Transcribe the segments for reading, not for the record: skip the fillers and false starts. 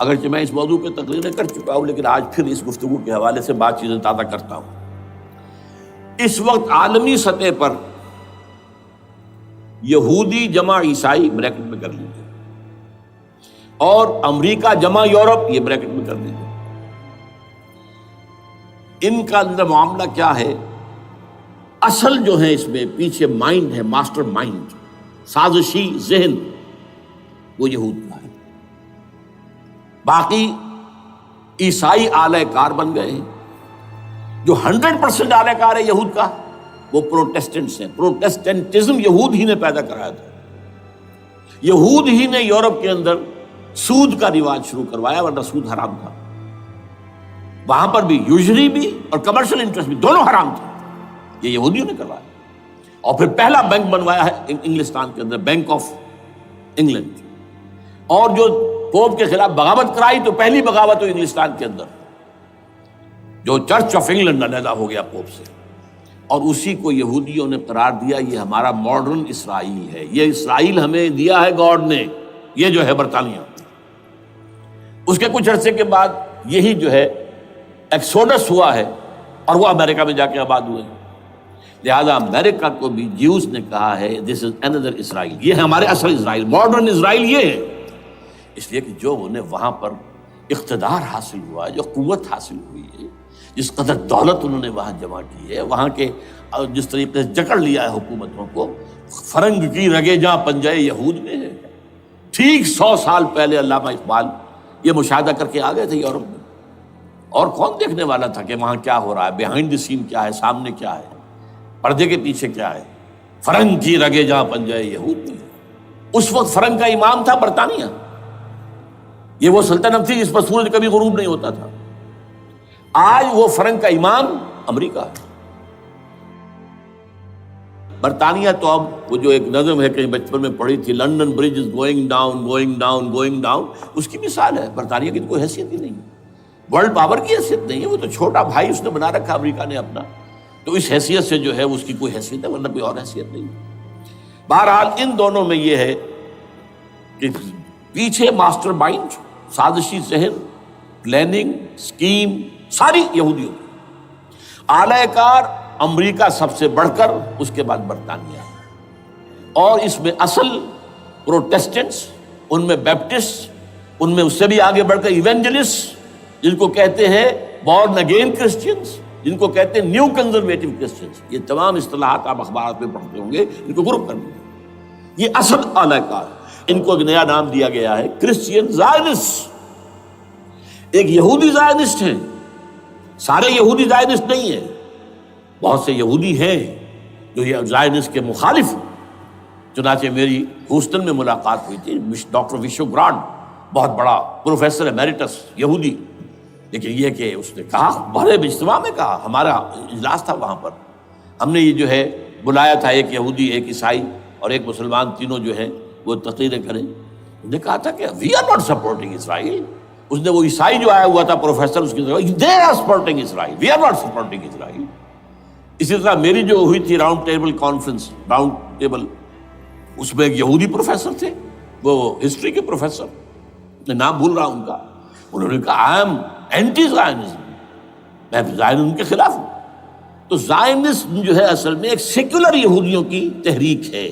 اگرچہ میں اس موضوع پہ تقریریں کر چکا ہوں، لیکن آج پھر اس گفتگو کے حوالے سے بات چیزیں تازہ کرتا ہوں۔ اس وقت عالمی سطح پر یہودی جمع عیسائی بریکٹ میں کر لیجیے، اور امریکہ جمع یورپ یہ بریکٹ میں کر لیجیے، ان کا اندر معاملہ کیا ہے؟ اصل جو ہے اس میں پیچھے مائنڈ ہے، ماسٹر مائنڈ، سازشی ذہن، وہ یہود کا ہے۔ باقی عیسائی آلہ کار بن گئے ہیں۔ جو 100% آلہ کار ہے یہود کا وہ پروٹیسٹنٹس ہیں۔ پروٹیسٹنٹزم یہود ہی نے پیدا کرایا تھا، یہود ہی نے یورپ کے اندر سود کا رواج شروع کروایا، ورنہ سود حرام تھا وہاں پر بھی، یوزری بھی اور کمرشل انٹرسٹ بھی، دونوں حرام تھے، یہ یہودیوں نے کروایا۔ اور پھر پہلا بینک بنوایا ہے انگلستان کے اندر، بینک آف انگلینڈ، اور جو پوپ کے خلاف بغاوت کرائی تو پہلی بغاوت ہوئی انگلستان کے اندر، جو چرچ آف انگلینڈ علیحدہ ہو گیا پوپ سے، اور اسی کو یہودیوں نے قرار دیا یہ ہمارا ماڈرن اسرائیل ہے، یہ اسرائیل ہمیں دیا ہے گاڈ نے، یہ جو ہے برطانیہ۔ اس کے کچھ عرصے کے بعد یہی جو ہے ایکسوڈس ہوا ہے، اور وہ امریکہ میں جا کے آباد ہوئے۔ لہذا امریکہ کو بھی جیوز نے کہا ہے دس از اندر اسرائیل، یہ ہے ہمارے اصل اسرائیل، ماڈرن اسرائیل یہ ہے، اس لیے کہ جو انہیں وہاں پر اقتدار حاصل ہوا ہے، جو قوت حاصل ہوئی ہے، جس قدر دولت انہوں نے وہاں جمع کی ہے، وہاں کے جس طریقے سے جکڑ لیا ہے حکومتوں کو، فرنگ کی رگے جہاں پنجے یہود میں ہے۔ ٹھیک 100 سال پہلے علامہ اقبال یہ مشاہدہ کر کے آ گئے تھے یورپ میں، اور کون دیکھنے والا تھا کہ وہاں کیا ہو رہا ہے، بیہائنڈ دی سین کیا ہے، سامنے کیا ہے، پردے کے پیچھے کیا ہے۔ فرنگ کی رگے جہاں پنجے یہود میں ہے۔ اس وقت فرنگ کا امام تھا برطانیہ، یہ وہ سلطنت تھی جس پر سورج کبھی غروب نہیں ہوتا تھا۔ آج وہ فرنگ کا امام امریکہ ہے۔ برطانیہ تو اب وہ جو ایک نظم ہے کہیں بچپن میں پڑھی تھی، London bridge is going down going down going down, اس کی مثال ہے۔ برطانیہ کی تو کوئی حیثیت ہی نہیں، ورلڈ پاور کی حیثیت نہیں ہے، وہ تو چھوٹا بھائی اس نے بنا رکھا امریکہ نے اپنا، تو اس حیثیت سے جو ہے اس کی کوئی حیثیت ہے، ورنہ کوئی اور حیثیت نہیں۔ بہرحال ان دونوں میں یہ ہے کہ پیچھے ماسٹر مائنڈ، سازشی ذہن، پلاننگ، اسکیم ساری یہودیوں کی، اعلی کار امریکہ سب سے بڑھ کر، اس کے بعد برطانیہ، اور اس میں اصل پروٹیسٹنٹس، ان میں بیپٹسٹ، ان میں اس سے بھی آگے بڑھ کر ایونجلسٹ، جن کو کہتے ہیں بورن اگین کرسچنز، جن کو کہتے ہیں نیو کنزرویٹو کرسچنز، یہ تمام اصطلاحات آپ اخبارات میں پڑھتے ہوں گے، ان کو گروپ کرنے یہ اصل اعلی کار۔ ان کو ایک نیا نام دیا گیا ہے کرسچین زائنسٹ۔ ایک یہودی زائنسٹ ہیں، سارے یہودی زائنسٹ نہیں ہیں، بہت سے یہودی ہیں جو یہ زائنسٹ کے مخالف ہیں۔ چنانچہ میری ہیوسٹن میں ملاقات ہوئی تھی ڈاکٹر وشو گرانڈ، بہت بڑا پروفیسر ایمیریٹس یہودی، لیکن یہ کہ اس نے کہا، بڑے اجتماع میں کہا، ہمارا اجلاس تھا وہاں پر، ہم نے یہ جو ہے بلایا تھا ایک یہودی، ایک عیسائی اور ایک مسلمان، تینوں جو ہیں وہ تقریریں کریں۔ انہوں نے کہا تھا کہ وی آر ناٹ سپورٹنگ اسرائیل۔ اس نے وہ عیسائی جو آیا ہوا تھا پروفیسر، اس کی طرف they are supporting Israel, we are not supporting Israel. اسی طرح میری جو ہوئی تھی round table conference, round table, اس میں ایک یہودی پروفیسر تھے، وہ ہسٹری کے پروفیسر، میں نام بھول رہا ہوں ان کا، انہوں نے کہا آئی ایم اینٹی زائنزم، میں زائنزم کے خلاف ہوں۔ تو زائنزم جو ہے اصل میں ایک سیکولر یہودیوں کی تحریک ہے،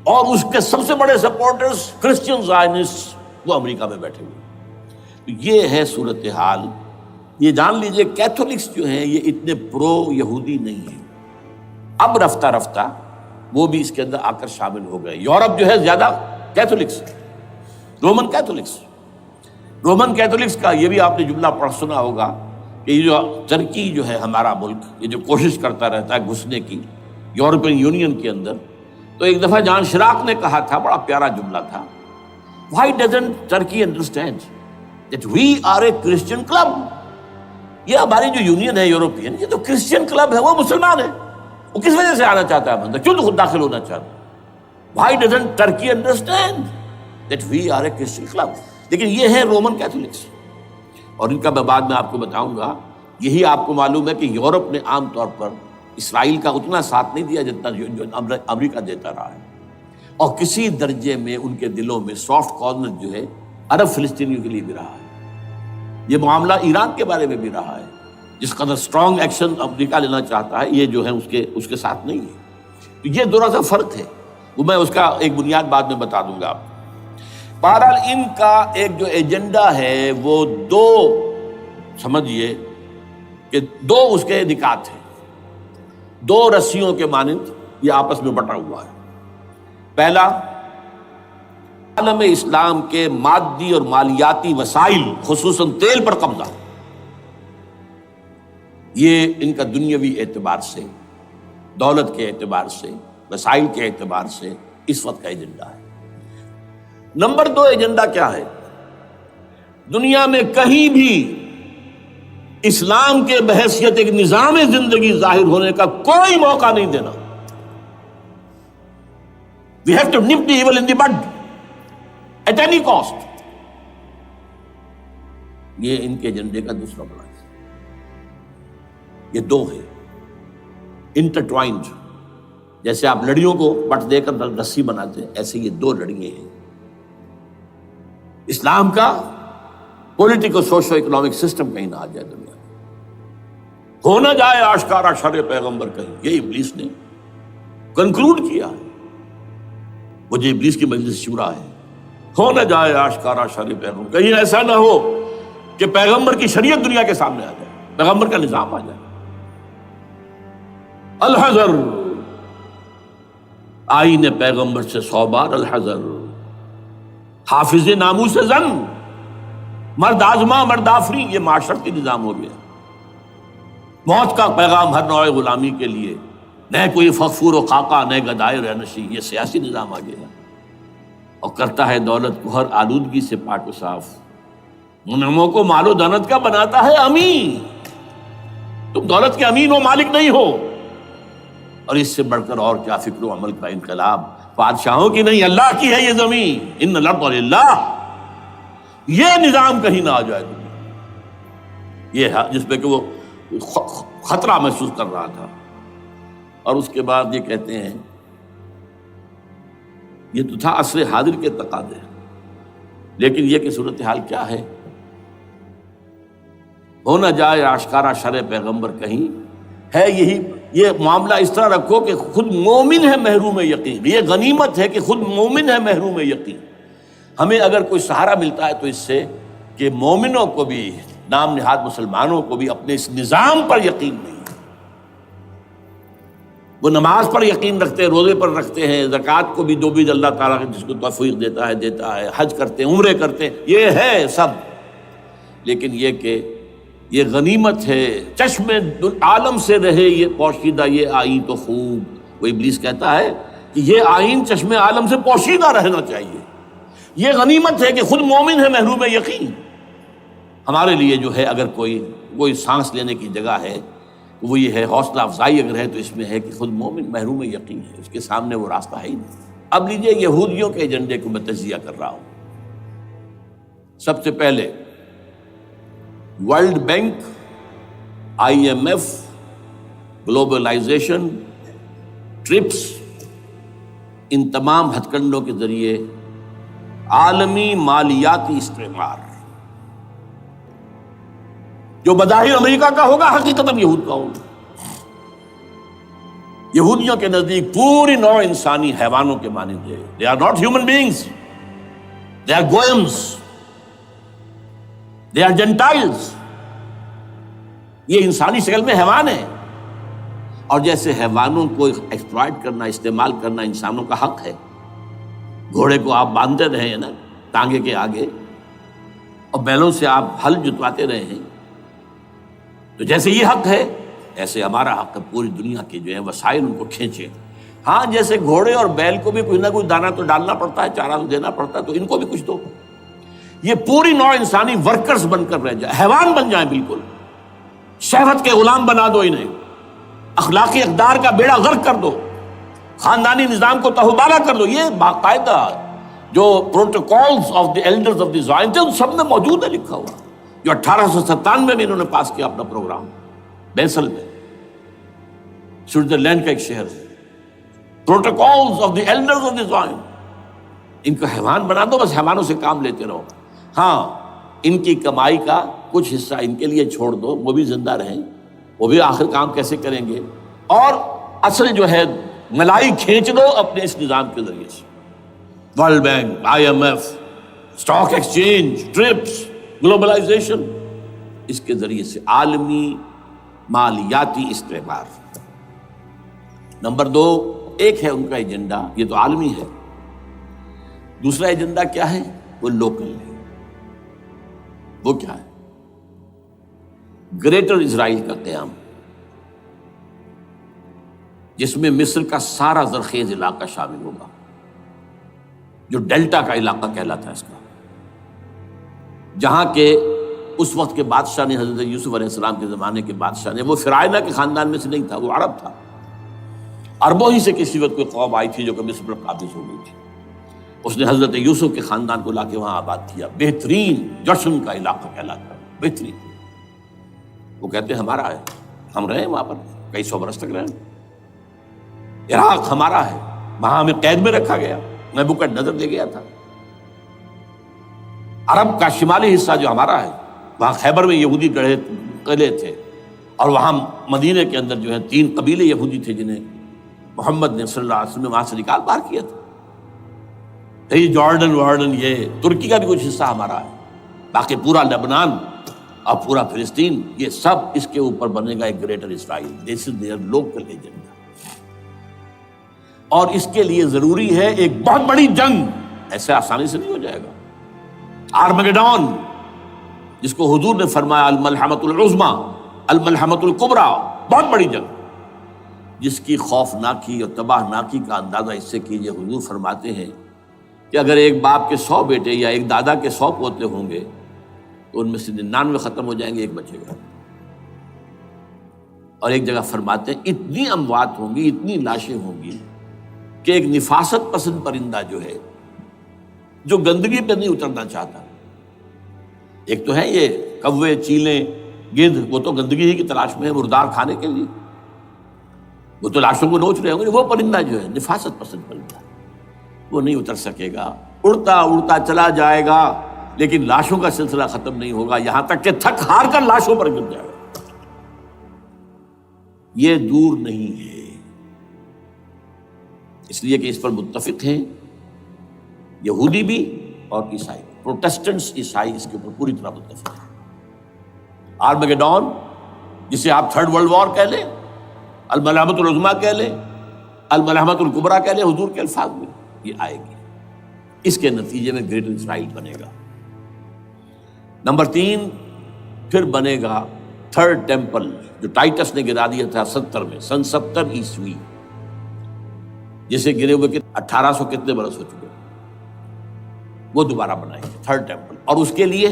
اور اس کے سب سے بڑے سپورٹرز کرسچین زائنسٹ وہ امریکہ میں بیٹھے ہوئے۔ یہ ہے صورتحال۔ یہ جان لیجئے کیتھولکس جو ہیں یہ اتنے پرو یہودی نہیں ہیں، اب رفتہ رفتہ وہ بھی اس کے اندر آ کر شامل ہو گئے۔ یورپ جو ہے زیادہ Catholics, Roman Catholics, Roman Catholics کا یہ بھی آپ نے جملہ پڑھ سنا ہوگا کہ یہ جو ترکی جو ہے ہمارا ملک، یہ جو کوشش کرتا رہتا ہے گھسنے کی یورپین یونین کے اندر، تو ایک دفعہ جان شراق نے کہا تھا، بڑا پیارا جملہ تھا، why doesn't Turkey understand that we are a Christian club؟ یہ ہماری جو یونین ہے یورپین، یہ تو کرسچین کلب ہے، وہ مسلمان ہے، وہ کس وجہ سے آنا چاہتا ہے اندر، کیوں تو خود داخل ہونا چاہتا ہے؟ why doesn't Turkey understand that we are a Christian club؟ لیکن یہ ہے رومن کیتھولکس، اور ان کا میں بعد میں آپ کو بتاؤں گا۔ یہی آپ کو معلوم ہے کہ یورپ نے عام طور پر اسرائیل کا اتنا ساتھ نہیں دیا جتنا جو امریکہ دیتا رہا ہے، اور کسی درجے میں ان کے دلوں میں سافٹ کارنر جو ہے عرب فلسطینیوں کے لیے بھی رہا ہے، یہ معاملہ ایران کے بارے میں بھی رہا ہے. جس قدر اسٹرانگ ایکشن امریکہ لینا چاہتا ہے یہ جو ہے اس کے ساتھ نہیں ہے. تو یہ ذرا سا فرق ہے، وہ میں اس کا ایک بنیاد بعد میں بتا دوں گا آپ کو. بہرحال ان کا ایک جو ایجنڈا ہے وہ دو سمجھیے کہ دو اس کے نکات ہیں، دو رسیوں کے مانند یہ آپس میں بٹا ہوا ہے. پہلا، عالم اسلام کے مادی اور مالیاتی وسائل خصوصاً تیل پر قبضہ، یہ ان کا دنیاوی اعتبار سے، دولت کے اعتبار سے، وسائل کے اعتبار سے اس وقت کا ایجنڈا ہے. نمبر دو ایجنڈا کیا ہے؟ دنیا میں کہیں بھی اسلام کے بحیثیت ایک نظام زندگی ظاہر ہونے کا کوئی موقع نہیں دینا. We have to nip the evil in the bud at any cost. یہ ان کے ایجنڈے کا دوسرا بڑا ہے. یہ دو ہے انٹرٹوائنڈ، جیسے آپ لڑیوں کو بٹ دے کر رسی بناتے ہیں، ایسے یہ دو لڑیے ہیں. اسلام کا پولیٹیکل سوشو اکنامک سسٹم کہیں نہ آ جائے دنیا میں، ہو نہ جائے آشکارا شر پیغمبر کہیں. یہ ابلیس نے کنکلوڈ کیا ہے، وہ جو ابلیس کی مجلس شورا ہے، ہو نہ جائے آشکارا شر پیغمبر، کہیں ایسا نہ ہو کہ پیغمبر کی شریعت دنیا کے سامنے آ جائے، پیغمبر کا نظام آ جائے. الحذر، آئین پیغمبر سے 100 بار الحذر. حافظ ناموس زن، مرد آزما مرد آفری، یہ معاشرتی نظام ہو گیا. موت کا پیغام ہر نوع غلامی کے لیے، نہ کوئی فخفور و خاکہ، نہ گدائے رہنشی، یہ سیاسی نظام آ گیا. اور کرتا ہے دولت کو ہر آلودگی سے پاک و صاف، منعموں کو مال و دولت کا بناتا ہے امین. تم دولت کے امین و مالک نہیں ہو. اور اس سے بڑھ کر اور کیا فکر و عمل کا انقلاب، بادشاہوں کی نہیں اللہ کی ہے یہ زمین، ان الارض للہ. یہ نظام کہیں نہ آ جائے دنیا، یہ ہے جس پہ کہ وہ خطرہ محسوس کر رہا تھا. اور اس کے بعد یہ کہتے ہیں، یہ تو تھا عصر حاضر کے تقاضے، لیکن یہ کہ صورتحال کیا ہے؟ ہو نہ جائے آشکارا شر پیغمبر کہیں ہے. یہی یہ معاملہ اس طرح رکھو کہ خود مومن ہے محروم یقین. یہ غنیمت ہے کہ خود مومن ہے محروم یقین. ہمیں اگر کوئی سہارا ملتا ہے تو اس سے کہ مومنوں کو بھی، نام نہاد مسلمانوں کو بھی اپنے اس نظام پر یقین نہیں ہے. وہ نماز پر یقین رکھتے ہیں، روزے پر رکھتے ہیں، زکوٰۃ کو بھی جو بھی اللہ تعالیٰ جس کو توفیق دیتا ہے، حج کرتے ہیں، عمرے کرتے ہیں، یہ ہے سب. لیکن یہ کہ یہ غنیمت ہے، چشم عالم سے رہے یہ پوشیدہ یہ آئین تو خوب. وہ ابلیس کہتا ہے کہ یہ آئین چشم عالم سے پوشیدہ رہنا چاہیے. یہ غنیمت ہے کہ خود مومن ہے محروم یقین. ہمارے لیے جو ہے اگر کوئی سانس لینے کی جگہ ہے وہ یہ ہے، حوصلہ افزائی اگر ہے تو اس میں ہے کہ خود مومن محروم یقین ہے، اس کے سامنے وہ راستہ ہے ہی نہیں. اب لیجئے یہودیوں کے ایجنڈے کو میں تجزیہ کر رہا ہوں. سب سے پہلے World Bank, IMF، globalisation, TRIPS, ان تمام ہتھ کنڈوں کے ذریعے عالمی مالیاتی استعمار جو بظاہر امریکہ کا ہوگا حقیقتاً یہود کا ہوگا. یہودیوں کے نزدیک پوری نوع انسانی حیوانوں کے مانند ہے. They are not human beings. They are goyams. They are Gentiles. یہ انسانی شکل میں حیوان ہیں، اور جیسے حیوانوں کو ایکسپلائٹ کرنا، استعمال کرنا انسانوں کا حق ہے. گھوڑے کو آپ باندھتے رہے ہیں نا ٹانگے کے آگے، اور بیلوں سے آپ ہل جتواتے رہے ہیں، تو جیسے یہ حق ہے ایسے ہمارا حق ہے پوری دنیا کے جو ہے وسائل ان کو کھینچے. ہاں جیسے گھوڑے اور بیل کو بھی کچھ نہ کچھ دانہ تو ڈالنا پڑتا ہے، چارہ تو دینا پڑتا ہے، تو ان کو بھی کچھ دو. یہ پوری نوع انسانی ورکرز بن کر رہ جائے، حیوان بن جائیں، بالکل شہوت کے غلام بنا دو انہیں، اخلاقی اقدار کا بیڑا غرق کر دو، خاندانی نظام کو تہوبالا کر دو. یہ باقاعدہ جو Protocols of the Elders of the Zion تھے ان سب میں موجود ہے لکھا ہوا، جو 1897 میں انہوں نے پاس کیا اپنا پروگرام بیسل میں، سوئٹزرلینڈ کا ایک شہر ہے. Protocols of the Elders of the Zion, ان کو حیوان بنا دو، بس حیوانوں سے کام لیتے رہو. ہاں ان کی کمائی کا کچھ حصہ ان کے لیے چھوڑ دو، وہ بھی زندہ رہیں، وہ بھی آخر کام کیسے کریں گے، اور اصل جو ہے ملائی کھینچ دو اپنے اس نظام کے ذریعے سے، World Bank, I M F, stock exchange, TRIPS, globalisation, اس کے ذریعے سے عالمی مالیاتی استعمار۔ نمبر 2، ایک ہے ان کا ایجنڈا، یہ تو عالمی ہے، دوسرا ایجنڈا کیا ہے؟ وہ لوکل ہے۔ وہ کیا ہے؟ گریٹر اسرائیل کا قیام، جس میں مصر کا سارا زرخیز علاقہ شامل ہوگا، جو ڈیلٹا کا علاقہ کہلاتا ہے اس کا، جہاں کے اس وقت کے بادشاہ نے، حضرت یوسف علیہ السلام کے زمانے کے بادشاہ نے، وہ فرعونہ کے خاندان میں سے نہیں تھا، وہ عرب تھا، عربوں ہی سے کسی وقت کوئی قوم آئی تھی جو کہ مصر پر قابض ہو گئی تھی، اس نے حضرت یوسف کے خاندان کو لا کے وہاں آباد کیا، بہترین جشن کا علاقہ کہلاتا ہے، بہترین۔ وہ کہتے ہیں ہمارا ہے، ہم رہے وہاں پر کئی سو برس تک رہے، عراق ہمارا ہے، وہاں ہمیں قید میں رکھا گیا، نبوکدنضر لے گیا تھا۔ عرب کا شمالی حصہ جو ہمارا ہے، وہاں خیبر میں یہودی قلعے تھے، اور وہاں مدینے کے اندر جو ہے 3 قبیلے یہودی تھے جنہیں محمد نے صلی اللہ علیہ وسلم وہاں سے نکال باہر کیا تھا۔ یہ جارڈن یہ ترکی کا بھی کچھ حصہ ہمارا ہے، باقی پورا لبنان اور پورا فلسطین، یہ سب اس کے اوپر بنے گا ایک greater Israel. This is there local agenda, اور اس کے لیے ضروری ہے ایک بہت بڑی جنگ، ایسے آسانی سے نہیں ہو جائے گا۔ آرمگیڈون، جس کو حضور نے فرمایا الملحمۃ العظمیٰ، الملحمۃ الکبریٰ، بہت بڑی جنگ، جس کی خوفناکی اور تباہ ناکی کا اندازہ اس سے کیجیے۔ حضور فرماتے ہیں کہ اگر ایک باپ کے 100 بیٹے یا ایک دادا کے 100 پوتے ہوں گے تو ان میں سے 99 ختم ہو جائیں گے، ایک بچے گا۔ اور ایک جگہ فرماتے ہیں اتنی اموات ہوں گی، اتنی لاشیں ہوں گی کہ ایک نفاست پسند پرندہ جو ہے، جو گندگی پہ نہیں اترنا چاہتا، ایک تو ہے یہ کوے، چیلیں، گدھ، وہ تو گندگی ہی کی تلاش میں ہے مردار کھانے کے لیے، وہ تو لاشوں کو نوچ رہے ہوں گے۔ وہ پرندہ جو ہے نفاست پسند پرندہ، وہ نہیں اتر سکے گا، اڑتا اڑتا چلا جائے گا، لیکن لاشوں کا سلسلہ ختم نہیں ہوگا، یہاں تک کہ تھک ہار کر لاشوں پر گر جائے گا۔ یہ دور نہیں ہے، اس لیے کہ اس پر متفق ہیں یہودی بھی اور عیسائی، پروٹسٹنٹس، عیسائی اس کے اوپر پوری طرح متفق ہیں۔ آرمگیڈون، جسے آپ 3rd ورلڈ وار کہہ لیں، الملحمۃ العظمیٰ کہہ لیں، الملحمۃ الکبریٰ کہہ لیں حضور کے الفاظ میں، یہ آئے گی۔ اس کے نتیجے میں گریٹر اسرائیل بنے گا۔ نمبر 3، پھر بنے گا 3rd ٹیمپل، جو ٹائٹس نے گرا دیا تھا 70 میں، سن 70 عیسوی، جسے گرے ہوئے 1800 کتنے برس ہو چکے، وہ دوبارہ بنائیں گے 3rd ٹیمپل، اور اس کے لیے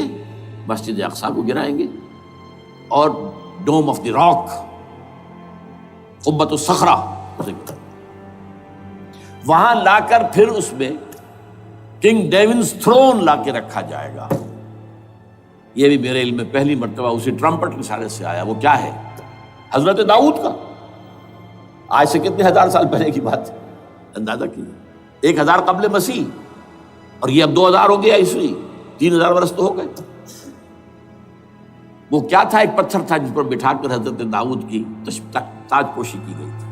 مسجد اقصیٰ کو گرائیں گے، اور ڈوم آف دی راک، قبۃ الصخرہ، وہاں لا کر پھر اس میں کنگ ڈیونز تھرون لا کے رکھا جائے گا۔ یہ بھی میرے علم میں پہلی مرتبہ اسی ٹرمپٹ رسالے سے آیا۔ وہ کیا ہے؟ حضرت داؤد کا، آج سے کتنے 1000 سال پہلے کی بات ہے، اندازہ کیجیے، 1000 قبل مسیح، اور یہ اب 2000 ہو گیا عیسوی، 3000 برس تو ہو گئے۔ وہ کیا تھا؟ ایک پتھر تھا جس پر بٹھا کر حضرت داؤد کی تاج پوشی کی گئی تھی،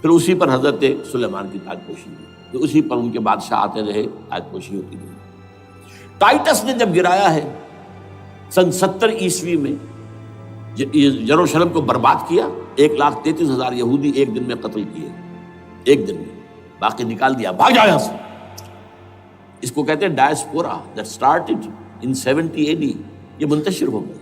پھر اسی پر حضرت سلیمان کی تاج پوشی ہوئی، پھر اسی پر ان کے بادشاہ آتے رہے، تاج پوشی ہوتی گئی۔ ٹائٹس نے جب گرایا ہے سن 70 عیسوی میں، یروشلم کو برباد کیا، 1,33,000 یہودی ایک دن میں قتل کیے، ایک دن میں، باقی نکال دیا، بھاگ جاؤ یہاں سے۔ اس کو کہتے ہیں diaspora, that started in 70 AD، یہ منتشر ہو گئے،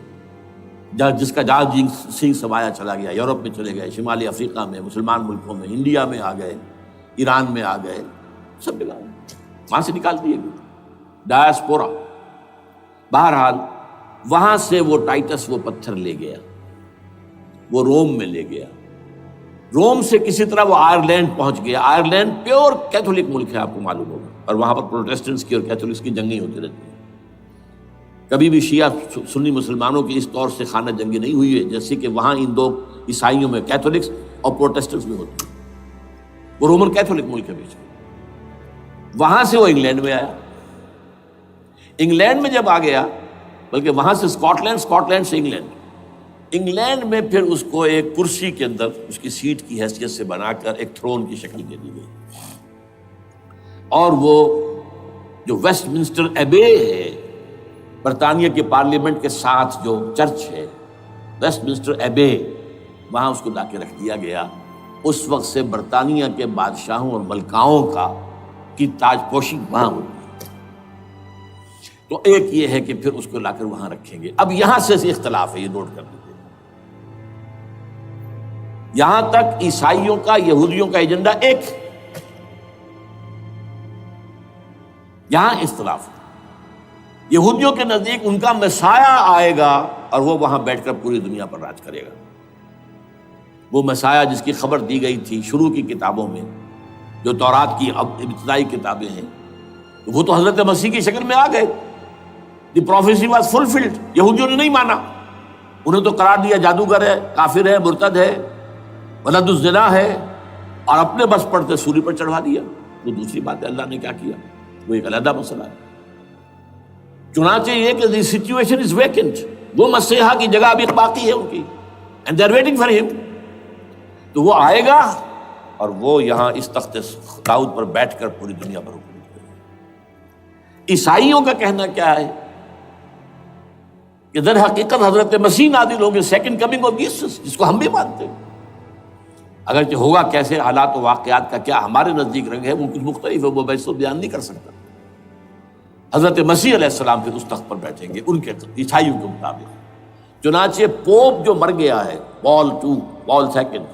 جس کا جہاز سنگھ سمایا چلا گیا، یورپ میں چلے گئے، شمالی افریقہ میں، مسلمان ملکوں میں، انڈیا میں آ گئے، ایران میں آ گئے، سب جگہ وہاں سے نکال دیے گئے، ڈائسپورا۔ بہرحال وہاں سے وہ ٹائٹس وہ پتھر لے گیا، وہ روم میں لے گیا، روم سے کسی طرح وہ آئرلینڈ پہنچ گیا۔ آئرلینڈ پیور کیتھولک ملک ہے، آپ کو معلوم ہوگا، اور وہاں پر پروٹیسٹنٹس کی اور کیتھولکس کی جنگیں ہوتی رہتی ہیں۔ کبھی بھی شیعہ سنی مسلمانوں کی اس طور سے خانہ جنگی نہیں ہوئی ہے جیسے کہ وہاں ان دو عیسائیوں میں، کیتھولکس اور پروٹیسٹنٹس میں ہوتی ہے۔ وہ رومن کیتھولک ملک ہے بیچ میں۔ وہاں سے وہ انگلینڈ میں آیا، انگلینڈ میں جب آ گیا، بلکہ وہاں سے اسکاٹ لینڈ سے انگلینڈ میں پھر اس کو ایک کرسی کے اندر اس کی سیٹ کی حیثیت سے بنا کر ایک تھرون کی شکل دے دی گئی، اور وہ جو ویسٹ منسٹر ایبے ہے، برطانیہ کے پارلیمنٹ کے ساتھ جو چرچ ہے ویسٹ منسٹر ایبے، وہاں اس کو لا کے رکھ دیا گیا۔ اس وقت سے برطانیہ کے بادشاہوں اور ملکاؤں کی تاج پوشی وہاں ہوتی ہے۔ تو ایک یہ ہے کہ پھر اس کو لا کر وہاں رکھیں گے۔ اب یہاں سے اختلاف ہے، یہ نوٹ کر لیجیے۔ یہاں تک عیسائیوں کا، یہودیوں کا ایجنڈا ایک، یہاں اختلاف ہے۔ یہودیوں کے نزدیک ان کا مسیح آئے گا اور وہ وہاں بیٹھ کر پوری دنیا پر راج کرے گا۔ وہ مسیح جس کی خبر دی گئی تھی شروع کی کتابوں میں، جو تورات کی ابتدائی کتابیں ہیں، وہ تو حضرت مسیح کی شکل میں آ گئے۔ دی پروفیسی واز فلفلڈ۔ یہودیوں نے نہیں مانا، انہیں تو قرار دیا جادوگر ہے، کافر ہے، مرتد ہے، ولد الزنا ہے، اور اپنے بس پڑتے سولی پر چڑھا دیا۔ وہ دوسری بات ہے، اللہ نے کیا کیا، وہ ایک علیحدہ مسئلہ ہے۔ چنانچہ یہ کہ دی سچویشن از ویکنٹ، وہ مسیحا کی جگہ ابھی باقی ہے ان کی، and they are waiting for ہم۔ تو وہ آئے گا اور وہ یہاں اس تخت داؤد پر بیٹھ کر پوری دنیا پر حکومت کرے گا۔ عیسائیوں کا کہنا کیا ہے کہ در حقیقت حضرت مسیح نازل ہوں گے، سیکنڈ کمنگ آف جیسس، جس کو ہم بھی مانتے ہیں۔ اگرچہ ہوگا کیسے، حالات و واقعات کا کیا ہمارے نزدیک رنگ ہے وہ کچھ مختلف ہے، وہ میں بیان نہیں کر سکتا۔ حضرت مسیح علیہ السلام پھر اس تخت پر بیٹھیں گے ان کے عیسائیوں کے مطابق۔ چنانچہ پوپ جو مر گیا ہے، پال سیکنڈ،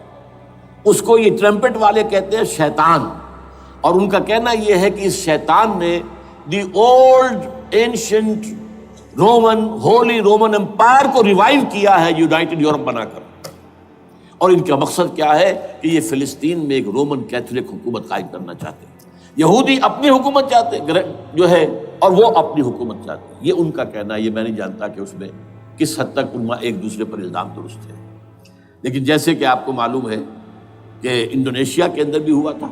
اس کو یہ ٹرمپٹ والے کہتے ہیں شیطان، اور ان کا کہنا یہ ہے کہ اس شیطان نے the old ancient holy Roman empire کو ریوائیو کیا ہے یونائٹڈ یورپ بنا کر۔ اور ان کا مقصد کیا ہے کہ یہ فلسطین میں ایک رومن کیتھولک حکومت قائم کرنا چاہتے ہیں۔ یہودی اپنی حکومت چاہتے جو ہے، اور وہ اپنی حکومت چاہتے ہیں۔ یہ ان کا کہنا ہے، یہ میں نہیں جانتا کہ اس میں کس حد تک ان ایک دوسرے پر الزام درست ہے۔ لیکن جیسے کہ آپ کو معلوم ہے کہ انڈونیشیا کے اندر بھی ہوا تھا،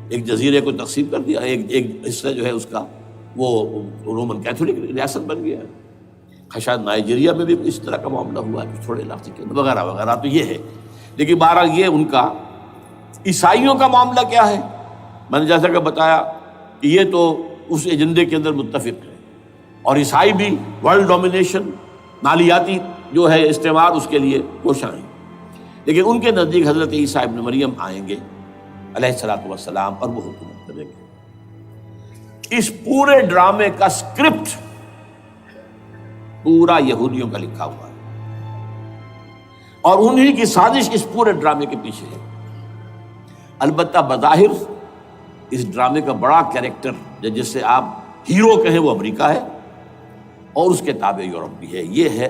ایک جزیرے کو تقسیم کر دیا، ایک حصہ جو ہے اس کا وہ رومن کیتھولک ریاست بن گیا ہے۔ شاید نائجیریا میں بھی اس طرح کا معاملہ ہوا ہے تھوڑے علاقے کے اندر، وغیرہ وغیرہ۔ تو یہ ہے، لیکن بہرحال یہ ان کا۔ عیسائیوں کا معاملہ کیا ہے؟ میں نے جیسا کہ بتایا کہ یہ تو اس ایجنڈے کے اندر متفق ہے، اور عیسائی بھی ورلڈ ڈومینیشن، مالیاتی جو ہے استعمار، اس کے لیے کوشاں ہیں۔ لیکن ان کے نزدیک حضرت عیسیٰ ابن مریم آئیں گے علیہ الصلوۃ والسلام، اور وہ حکومت کریں گے۔ اس پورے ڈرامے کا اسکرپٹ پورا یہودیوں کا لکھا ہوا ہے، اور انہی کی سازش اس پورے ڈرامے کے پیچھے ہے۔ البتہ بظاہر اس ڈرامے کا بڑا کیریکٹر جس سے آپ ہیرو کہیں وہ امریکہ ہے، اور اس کے تابع یورپ بھی ہے۔ یہ ہے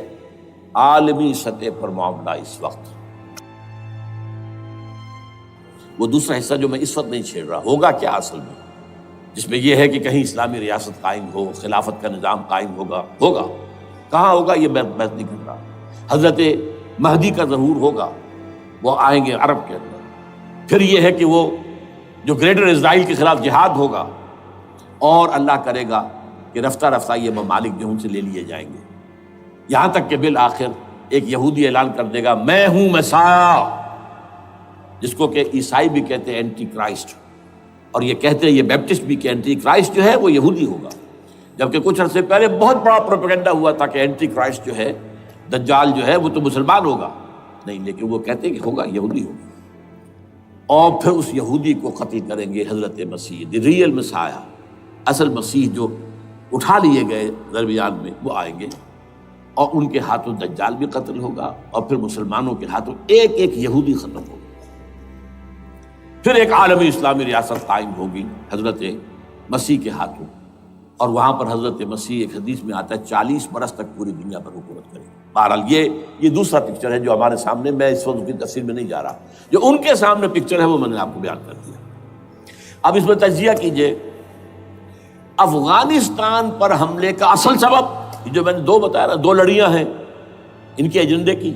عالمی سطح پر معاملہ اس وقت۔ وہ دوسرا حصہ جو میں اس وقت نہیں چھیڑ رہا، ہوگا کیا اصل میں، جس میں یہ ہے کہ کہیں اسلامی ریاست قائم ہو، خلافت کا نظام قائم ہوگا کہاں ہوگا یہ میں بحث نہیں کر رہا۔ حضرت مہدی کا ظہور ہوگا، وہ آئیں گے عرب کے اندر۔ پھر یہ ہے کہ وہ جو گریٹر اسرائیل کے خلاف جہاد ہوگا، اور اللہ کرے گا کہ رفتہ رفتہ یہ ممالک جو ان سے لے لیے جائیں گے، یہاں تک کہ بالآخر ایک یہودی اعلان کر دے گا میں ہوں مسیح، جس کو کہ عیسائی بھی کہتے ہیں اینٹی کرائسٹ، اور یہ کہتے ہیں یہ بیپٹسٹ بھی کہ اینٹی کرائسٹ جو ہے وہ یہودی ہوگا، جبکہ کچھ عرصے پہلے بہت بڑا پروپیگنڈا ہوا تھا کہ اینٹی کرائسٹ جو ہے، دجال جو ہے، وہ تو مسلمان ہوگا نہیں، لیکن وہ کہتے ہیں کہ ہوگا یہودی ہوگا۔ اور پھر اس یہودی کو قتل کریں گے حضرت مسیح، دی ریئل مسیح، اصل مسیح جو اٹھا لیے گئے درمیان میں، وہ آئیں گے، اور ان کے ہاتھوں دجال بھی قتل ہوگا، اور پھر مسلمانوں کے ہاتھوں ایک ایک یہودی ختم ہوگا۔ پھر ایک عالمی اسلامی ریاست قائم ہوگی حضرت مسیح کے ہاتھوں، اور وہاں پر حضرت مسیح، ایک حدیث میں آتا ہے 40 برس تک پوری دنیا پر حکومت کریں گے۔ بہرحال یہ دوسرا پکچر ہے جو ہمارے سامنے، میں اس وقت کی تفصیل میں نہیں جا رہا، جو ان کے سامنے پکچر ہے وہ میں نے آپ کو بیان کر دیا۔ اب اس میں تجزیہ کیجئے افغانستان پر حملے کا اصل سبب، جو میں نے دو بتایا نا، دو لڑیاں ہیں ان کے ایجنڈے کی،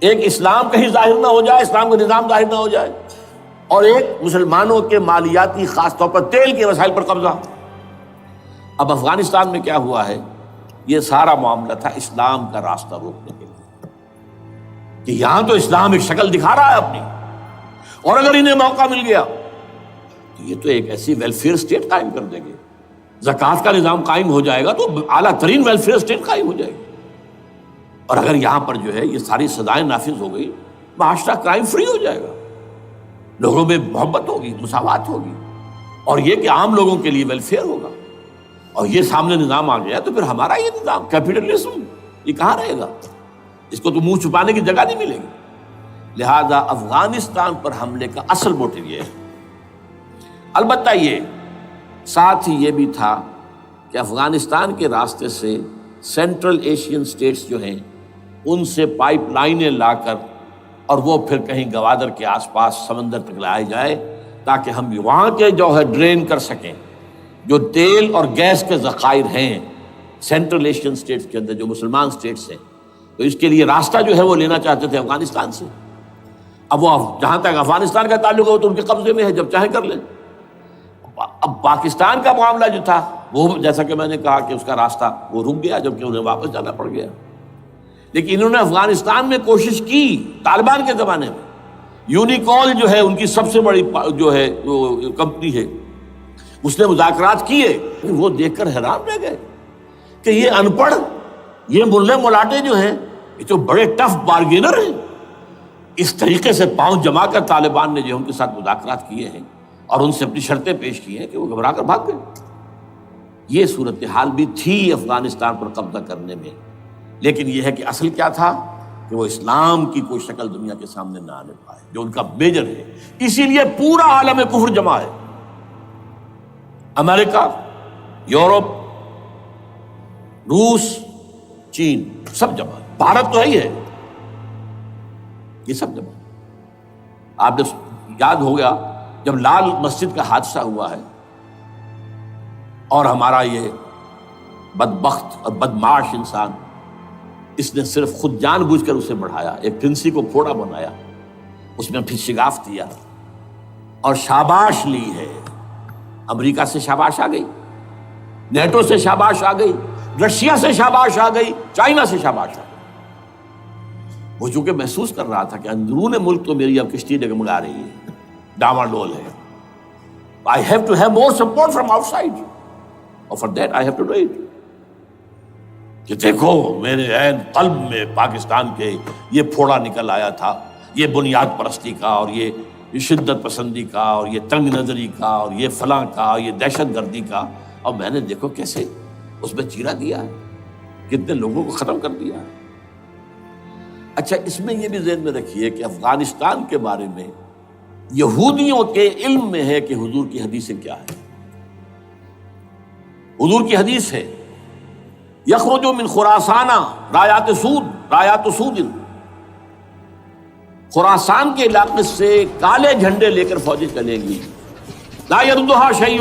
ایک اسلام کہیں ظاہر نہ ہو جائے، اسلام کا نظام ظاہر نہ ہو جائے، اور ایک مسلمانوں کے مالیاتی خاص طور پر تیل کے وسائل پر قبضہ۔ اب افغانستان میں کیا ہوا ہے، یہ سارا معاملہ تھا اسلام کا راستہ روکنے کے لیے، کہ یہاں تو اسلام ایک شکل دکھا رہا ہے اپنی، اور اگر انہیں موقع مل گیا تو یہ تو ایک ایسی ویلفیئر اسٹیٹ قائم کر دیں گے، زکوٰۃ کا نظام قائم ہو جائے گا تو اعلیٰ ترین ویلفیئر اسٹیٹ قائم ہو جائے گی، اور اگر یہاں پر جو ہے یہ ساری سزائیں نافذ ہو گئی، معاشرہ کرائم فری ہو جائے گا، لوگوں میں محبت ہوگی، مساوات ہوگی، اور یہ کہ عام لوگوں کے لیے ویلفیئر ہوگا، اور یہ سامنے نظام آ گیا تو پھر ہمارا یہ نظام کیپٹلزم یہ کہاں رہے گا، اس کو تو منہ چھپانے کی جگہ نہیں ملے گی۔ لہذا افغانستان پر حملے کا اصل موٹو یہ ہے۔ البتہ یہ ساتھ ہی یہ بھی تھا کہ افغانستان کے راستے سے سینٹرل ایشین سٹیٹس جو ہیں ان سے پائپ لائنیں لا کر اور وہ پھر کہیں گوادر کے آس پاس سمندر تک لائے جائے، تاکہ ہم وہاں کے جو ہے ڈرین کر سکیں جو تیل اور گیس کے ذخائر ہیں سینٹرل ایشین سٹیٹس کے اندر جو مسلمان سٹیٹس ہیں، تو اس کے لیے راستہ جو ہے وہ لینا چاہتے تھے افغانستان سے۔ اب وہ جہاں تک افغانستان کا تعلق ہے تو ان کے قبضے میں ہے، جب چاہیں کر لیں۔ اب پاکستان کا معاملہ جو تھا وہ جیسا کہ میں نے کہا کہ اس کا راستہ وہ رک گیا، جبکہ انہیں واپس جانا پڑ گیا، لیکن انہوں نے افغانستان میں کوشش کی۔ طالبان کے زمانے میں یونیکول جو ہے ان کی سب سے بڑی جو ہے کمپنی ہے، اس نے مذاکرات کیے، وہ دیکھ کر حیران رہ گئے کہ یہ ان پڑھ، یہ ملے ملاٹے جو ہیں یہ تو بڑے ٹف بارگینر ہیں۔ اس طریقے سے پاؤں جما کر طالبان نے جو ان کے ساتھ مذاکرات کیے ہیں اور ان سے اپنی شرطیں پیش کی ہیں کہ وہ گھبرا کر بھاگ گئے۔ یہ صورتحال بھی تھی افغانستان پر قبضہ کرنے میں، لیکن یہ ہے کہ اصل کیا تھا کہ وہ اسلام کی کوئی شکل دنیا کے سامنے نہ آنے پائے، جو ان کا میجر ہے۔ اسی لیے پورا عالم کفر جمع ہے، امریکہ، یورپ، روس، چین، سب جمع ہے، بھارت تو ہے ہی ہے، یہ سب جمع ہے۔ آپ نے یاد ہو گیا جب لال مسجد کا حادثہ ہوا ہے اور ہمارا یہ بدبخت اور بدمعاش انسان، اس نے صرف خود جان بوجھ کر اسے بڑھایا، ایک پھنسی کو پھوڑا بنایا، اس میں پھر شگاف دیا اور شاباش لی ہے۔ امریکہ سے شاباش آ گئی، نیٹو سے شاباش آ گئی، رشیا سے شاباش آ گئی، چائنا سے شاباش آ گئی۔ وہ چونکہ محسوس کر رہا تھا کہ اندرون ملک تو میری اب کشتی ڈگمگا رہی ہے، ڈاواڈول ہے، I have to have more support from outside, اور for that I have to do it۔ کہ دیکھو میرے عین قلب میں پاکستان کے یہ پھوڑا نکل آیا تھا، یہ بنیاد پرستی کا اور یہ شدت پسندی کا اور یہ تنگ نظری کا اور یہ فلاں کا، یہ دہشت گردی کا، اور میں نے دیکھو کیسے اس میں چیرا دیا ہے، کتنے لوگوں کو ختم کر دیا ہے۔ اچھا، اس میں یہ بھی ذہن میں رکھیے کہ افغانستان کے بارے میں یہودیوں کے علم میں ہے کہ حضور کی حدیثیں کیا ہے۔ حضور کی حدیث ہے یخرج من خراسان رایات سود، خراسان کے علاقے سے کالے جھنڈے لے کر فوجیں چلیں گی، لا یردھا شیء،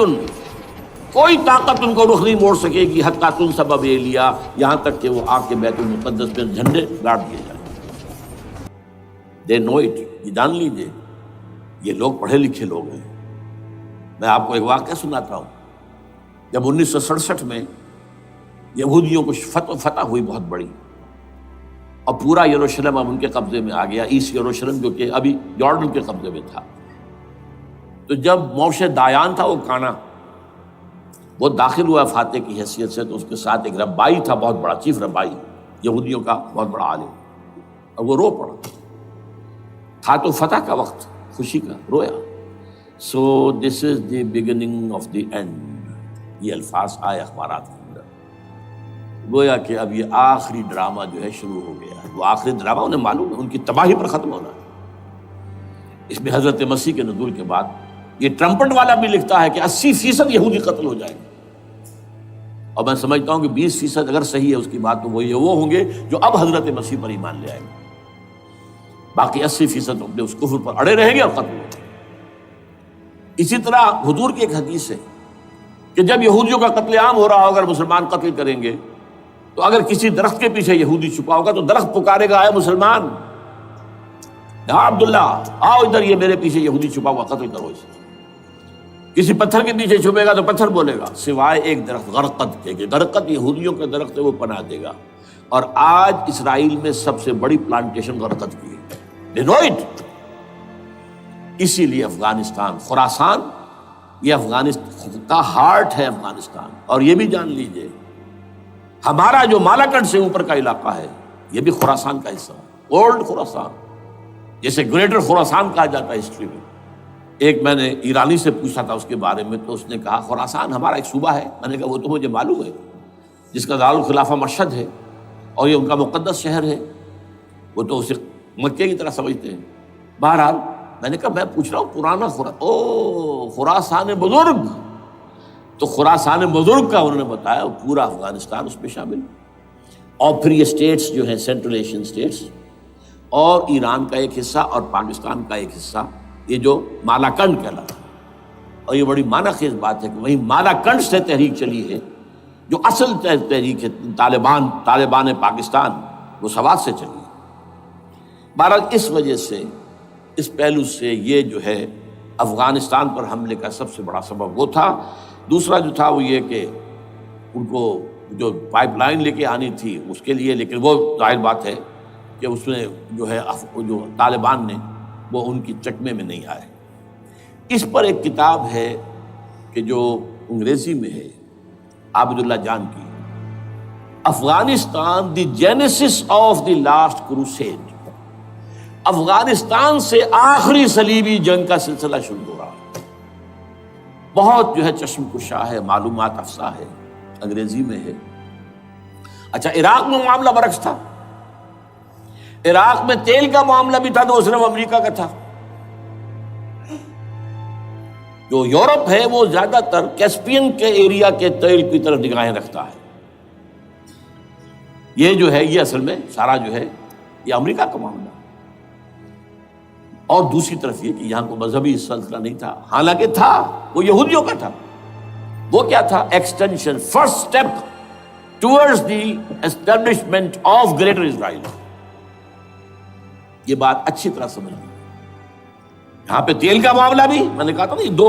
کوئی طاقت ان کو رخ نہیں موڑ سکے گی، حتیٰ تنصب بیلیا، یہاں تک کہ وہ آ کے بیت المقدس میں جھنڈے گاڑ دیے جائیں۔ دے نو اٹ، یہ جان لیجیے، یہ لوگ پڑھے لکھے لوگ ہیں۔ میں آپ کو ایک واقعہ سناتا ہوں۔ جب 1967 میں یہودیوں کو فتح ہوئی بہت بڑی، اور پورا یروشلم اب ان کے قبضے میں آ گیا، ایسٹ یروشلم جو کہ ابھی جارڈن کے قبضے میں تھا، تو جب موشے دایان تھا وہ کانا، وہ داخل ہوا فاتح کی حیثیت سے، تو اس کے ساتھ ایک ربائی تھا بہت بڑا، چیف ربائی یہودیوں کا بہت بڑا عالم، اور وہ رو پڑا تھا، تو فتح کا وقت، خوشی کا، رویا۔ So this is the beginning of the end, یہ الفاظ آئے اخبارات کے اندر، گویا کہ اب یہ آخری ڈرامہ جو ہے شروع ہو گیا ہے۔ وہ آخری ڈرامہ انہیں معلوم ہے، ان کی تباہی پر ختم ہونا ہے۔ اس میں حضرت مسیح کے نزول کے بعد یہ ٹرمپٹ والا بھی لکھتا ہے کہ 80% یہودی قتل ہو جائیں گے، اور میں سمجھتا ہوں کہ 20% اگر صحیح ہے اس کی بات، تو وہ ہوں گے جو اب حضرت مسیح پر ایمان لے آئیں گے، باقی 80% اپنے اس کفر پر اڑے رہیں گے اور قتل ہوں گے۔ اسی طرح حضور کی ایک حدیث ہے کہ جب یہودیوں کا قتل عام ہو رہا ہوگا، اگر مسلمان قتل کریں گے، تو اگر کسی درخت کے پیچھے یہودی چھپا ہوگا تو درخت پکارے گا، اے مسلمان، یا عبداللہ آؤ ادھر، یہ میرے پیچھے یہودی چھپا ہوا، قتل کرو اسے۔ کسی پتھر کے پیچھے چھپے گا تو پتھر بولے گا، سوائے ایک درخت غرقد کے، کہ غرقد یہودیوں کا درخت ہے، وہ پناہ دے گا۔ اور آج اسرائیل میں سب سے بڑی پلانٹیشن غرقد کی ہے، they know it۔ اسی لیے افغانستان، خراسان، یہ افغانستان کا ہارٹ ہے افغانستان۔ اور یہ بھی جان لیجئے ہمارا جو مالاکنڈ سے اوپر کا علاقہ ہے یہ بھی خراسان کا حصہ ہے، اولڈ خراسان، جیسے گریٹر خراسان کہا جاتا ہے ہسٹری میں۔ ایک میں نے ایرانی سے پوچھا تھا اس کے بارے میں، تو اس نے کہا خراسان ہمارا ایک صوبہ ہے۔ میں نے کہا وہ تو مجھے معلوم ہے، جس کا دارالخلافہ مشہد ہے اور یہ ان کا مقدس شہر ہے، وہ تو اسے مکے کی طرح سمجھتے ہیں۔ بہرحال میں نے کہا میں پوچھ رہا ہوں پرانا خراسان بزرگ، تو خراسان بزرگ کا انہوں نے بتایا پورا افغانستان اس میں شامل، اور پھر یہ اسٹیٹس جو ہیں سینٹرل ایشین اسٹیٹس، اور ایران کا ایک حصہ اور پاکستان کا ایک حصہ، یہ جو مالاکنڈ کہلاتا ہے۔ اور یہ بڑی معنی خیز بات ہے کہ وہیں مالاکنڈ سے تحریک چلی ہے، جو اصل تحریک ہے طالبان پاکستان، وہ سوات سے چلی ہے۔ بہرحال اس وجہ سے، اس پہلو سے یہ جو ہے افغانستان پر حملے کا سب سے بڑا سبب وہ تھا۔ دوسرا جو تھا وہ یہ کہ ان کو جو پائپ لائن لے کے آنی تھی اس کے لیے، لیکن وہ ظاہر بات ہے کہ اس میں جو ہے جو طالبان نے وہ ان کی چکمے میں نہیں آئے۔ اس پر ایک کتاب ہے کہ جو انگریزی میں ہے عابد اللہ جان کی، Afghanistan the genesis of the last crusade, Afghanistan سے آخری صلیبی جنگ کا سلسلہ شروع ہو رہا ہے۔ بہت جو ہے چشم کشا ہے، معلومات افزا ہے، انگریزی میں ہے۔ اچھا، عراق میں معاملہ برعکس تھا۔ عراق میں تیل کا معاملہ بھی تھا تو وہ صرف امریکہ کا تھا۔ جو یورپ ہے وہ زیادہ تر کیسپین کے ایریا کے تیل کی طرف نگاہیں رکھتا ہے۔ یہ جو ہے یہ اصل میں سارا جو ہے یہ امریکہ کا معاملہ۔ اور دوسری طرف یہ کہ یہاں کو مذہبی سلسلہ نہیں تھا، حالانکہ تھا، وہ یہودیوں کا تھا۔ وہ کیا تھا؟ Extension, first step towards the establishment of Greater Israel. یہ بات اچھی طرح سمجھ لیں۔ یہاں پہ تیل کا معاملہ بھی، میں نے کہا تھا نا،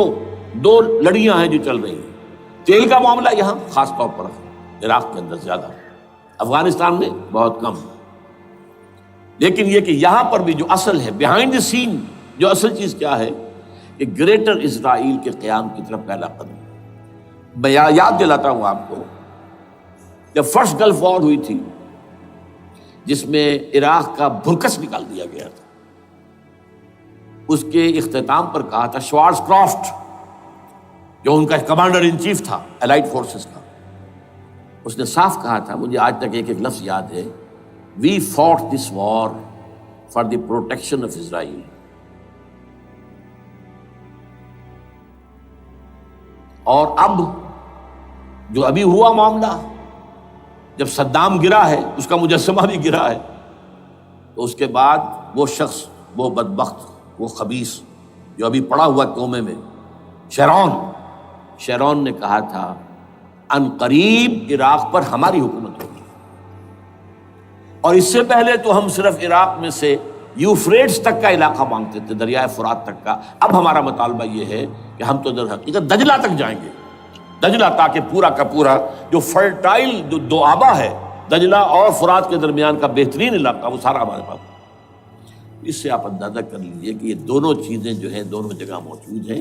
دو لڑیاں ہیں جو چل رہی ہیں۔ تیل کا معاملہ یہاں خاص طور پر ہے، عراق کے اندر زیادہ، افغانستان میں بہت کم۔ لیکن یہ کہ یہاں پر بھی جو اصل ہے، بیہائنڈ دی سین، جو اصل چیز کیا ہے کہ گریٹر اسرائیل کے قیام کی طرف پہلا قدم۔ میں یاد دلاتا ہوں آپ کو، جب فرسٹ گلف وار ہوئی تھی جس میں عراق کا بھرکس نکال دیا گیا تھا، اس کے اختتام پر کہا تھا شوارز کرافٹ، جو ان کا کمانڈر ان چیف تھا الائڈ فورسز کا، اس نے صاف کہا تھا، مجھے آج تک ایک لفظ یاد ہے، We fought this war for the protection of Israel. اور اب جو ابھی ہوا معاملہ، جب صدام گرا ہے، اس کا مجسمہ بھی گرا ہے، تو اس کے بعد وہ شخص، وہ بدبخت، وہ خبیث جو ابھی پڑا ہوا کومے میں، شیرون نے کہا تھا ان قریب عراق پر ہماری حکومت ہوگی۔ اور اس سے پہلے تو ہم صرف عراق میں سے یوفریٹس تک کا علاقہ مانگتے تھے، دریائے فرات تک کا۔ اب ہمارا مطالبہ یہ ہے کہ ہم تو در حقیقت دجلہ تک جائیں گے، دجلہ، تاکہ پورا کا پورا جو فرٹائل جو دو آبا ہے، دجلہ اور فرات کے درمیان کا بہترین علاقہ، وہ سارا ہمارے پاس۔ اس سے آپ اندازہ کر لیجیے کہ یہ دونوں چیزیں جو ہیں دونوں جگہ موجود ہیں۔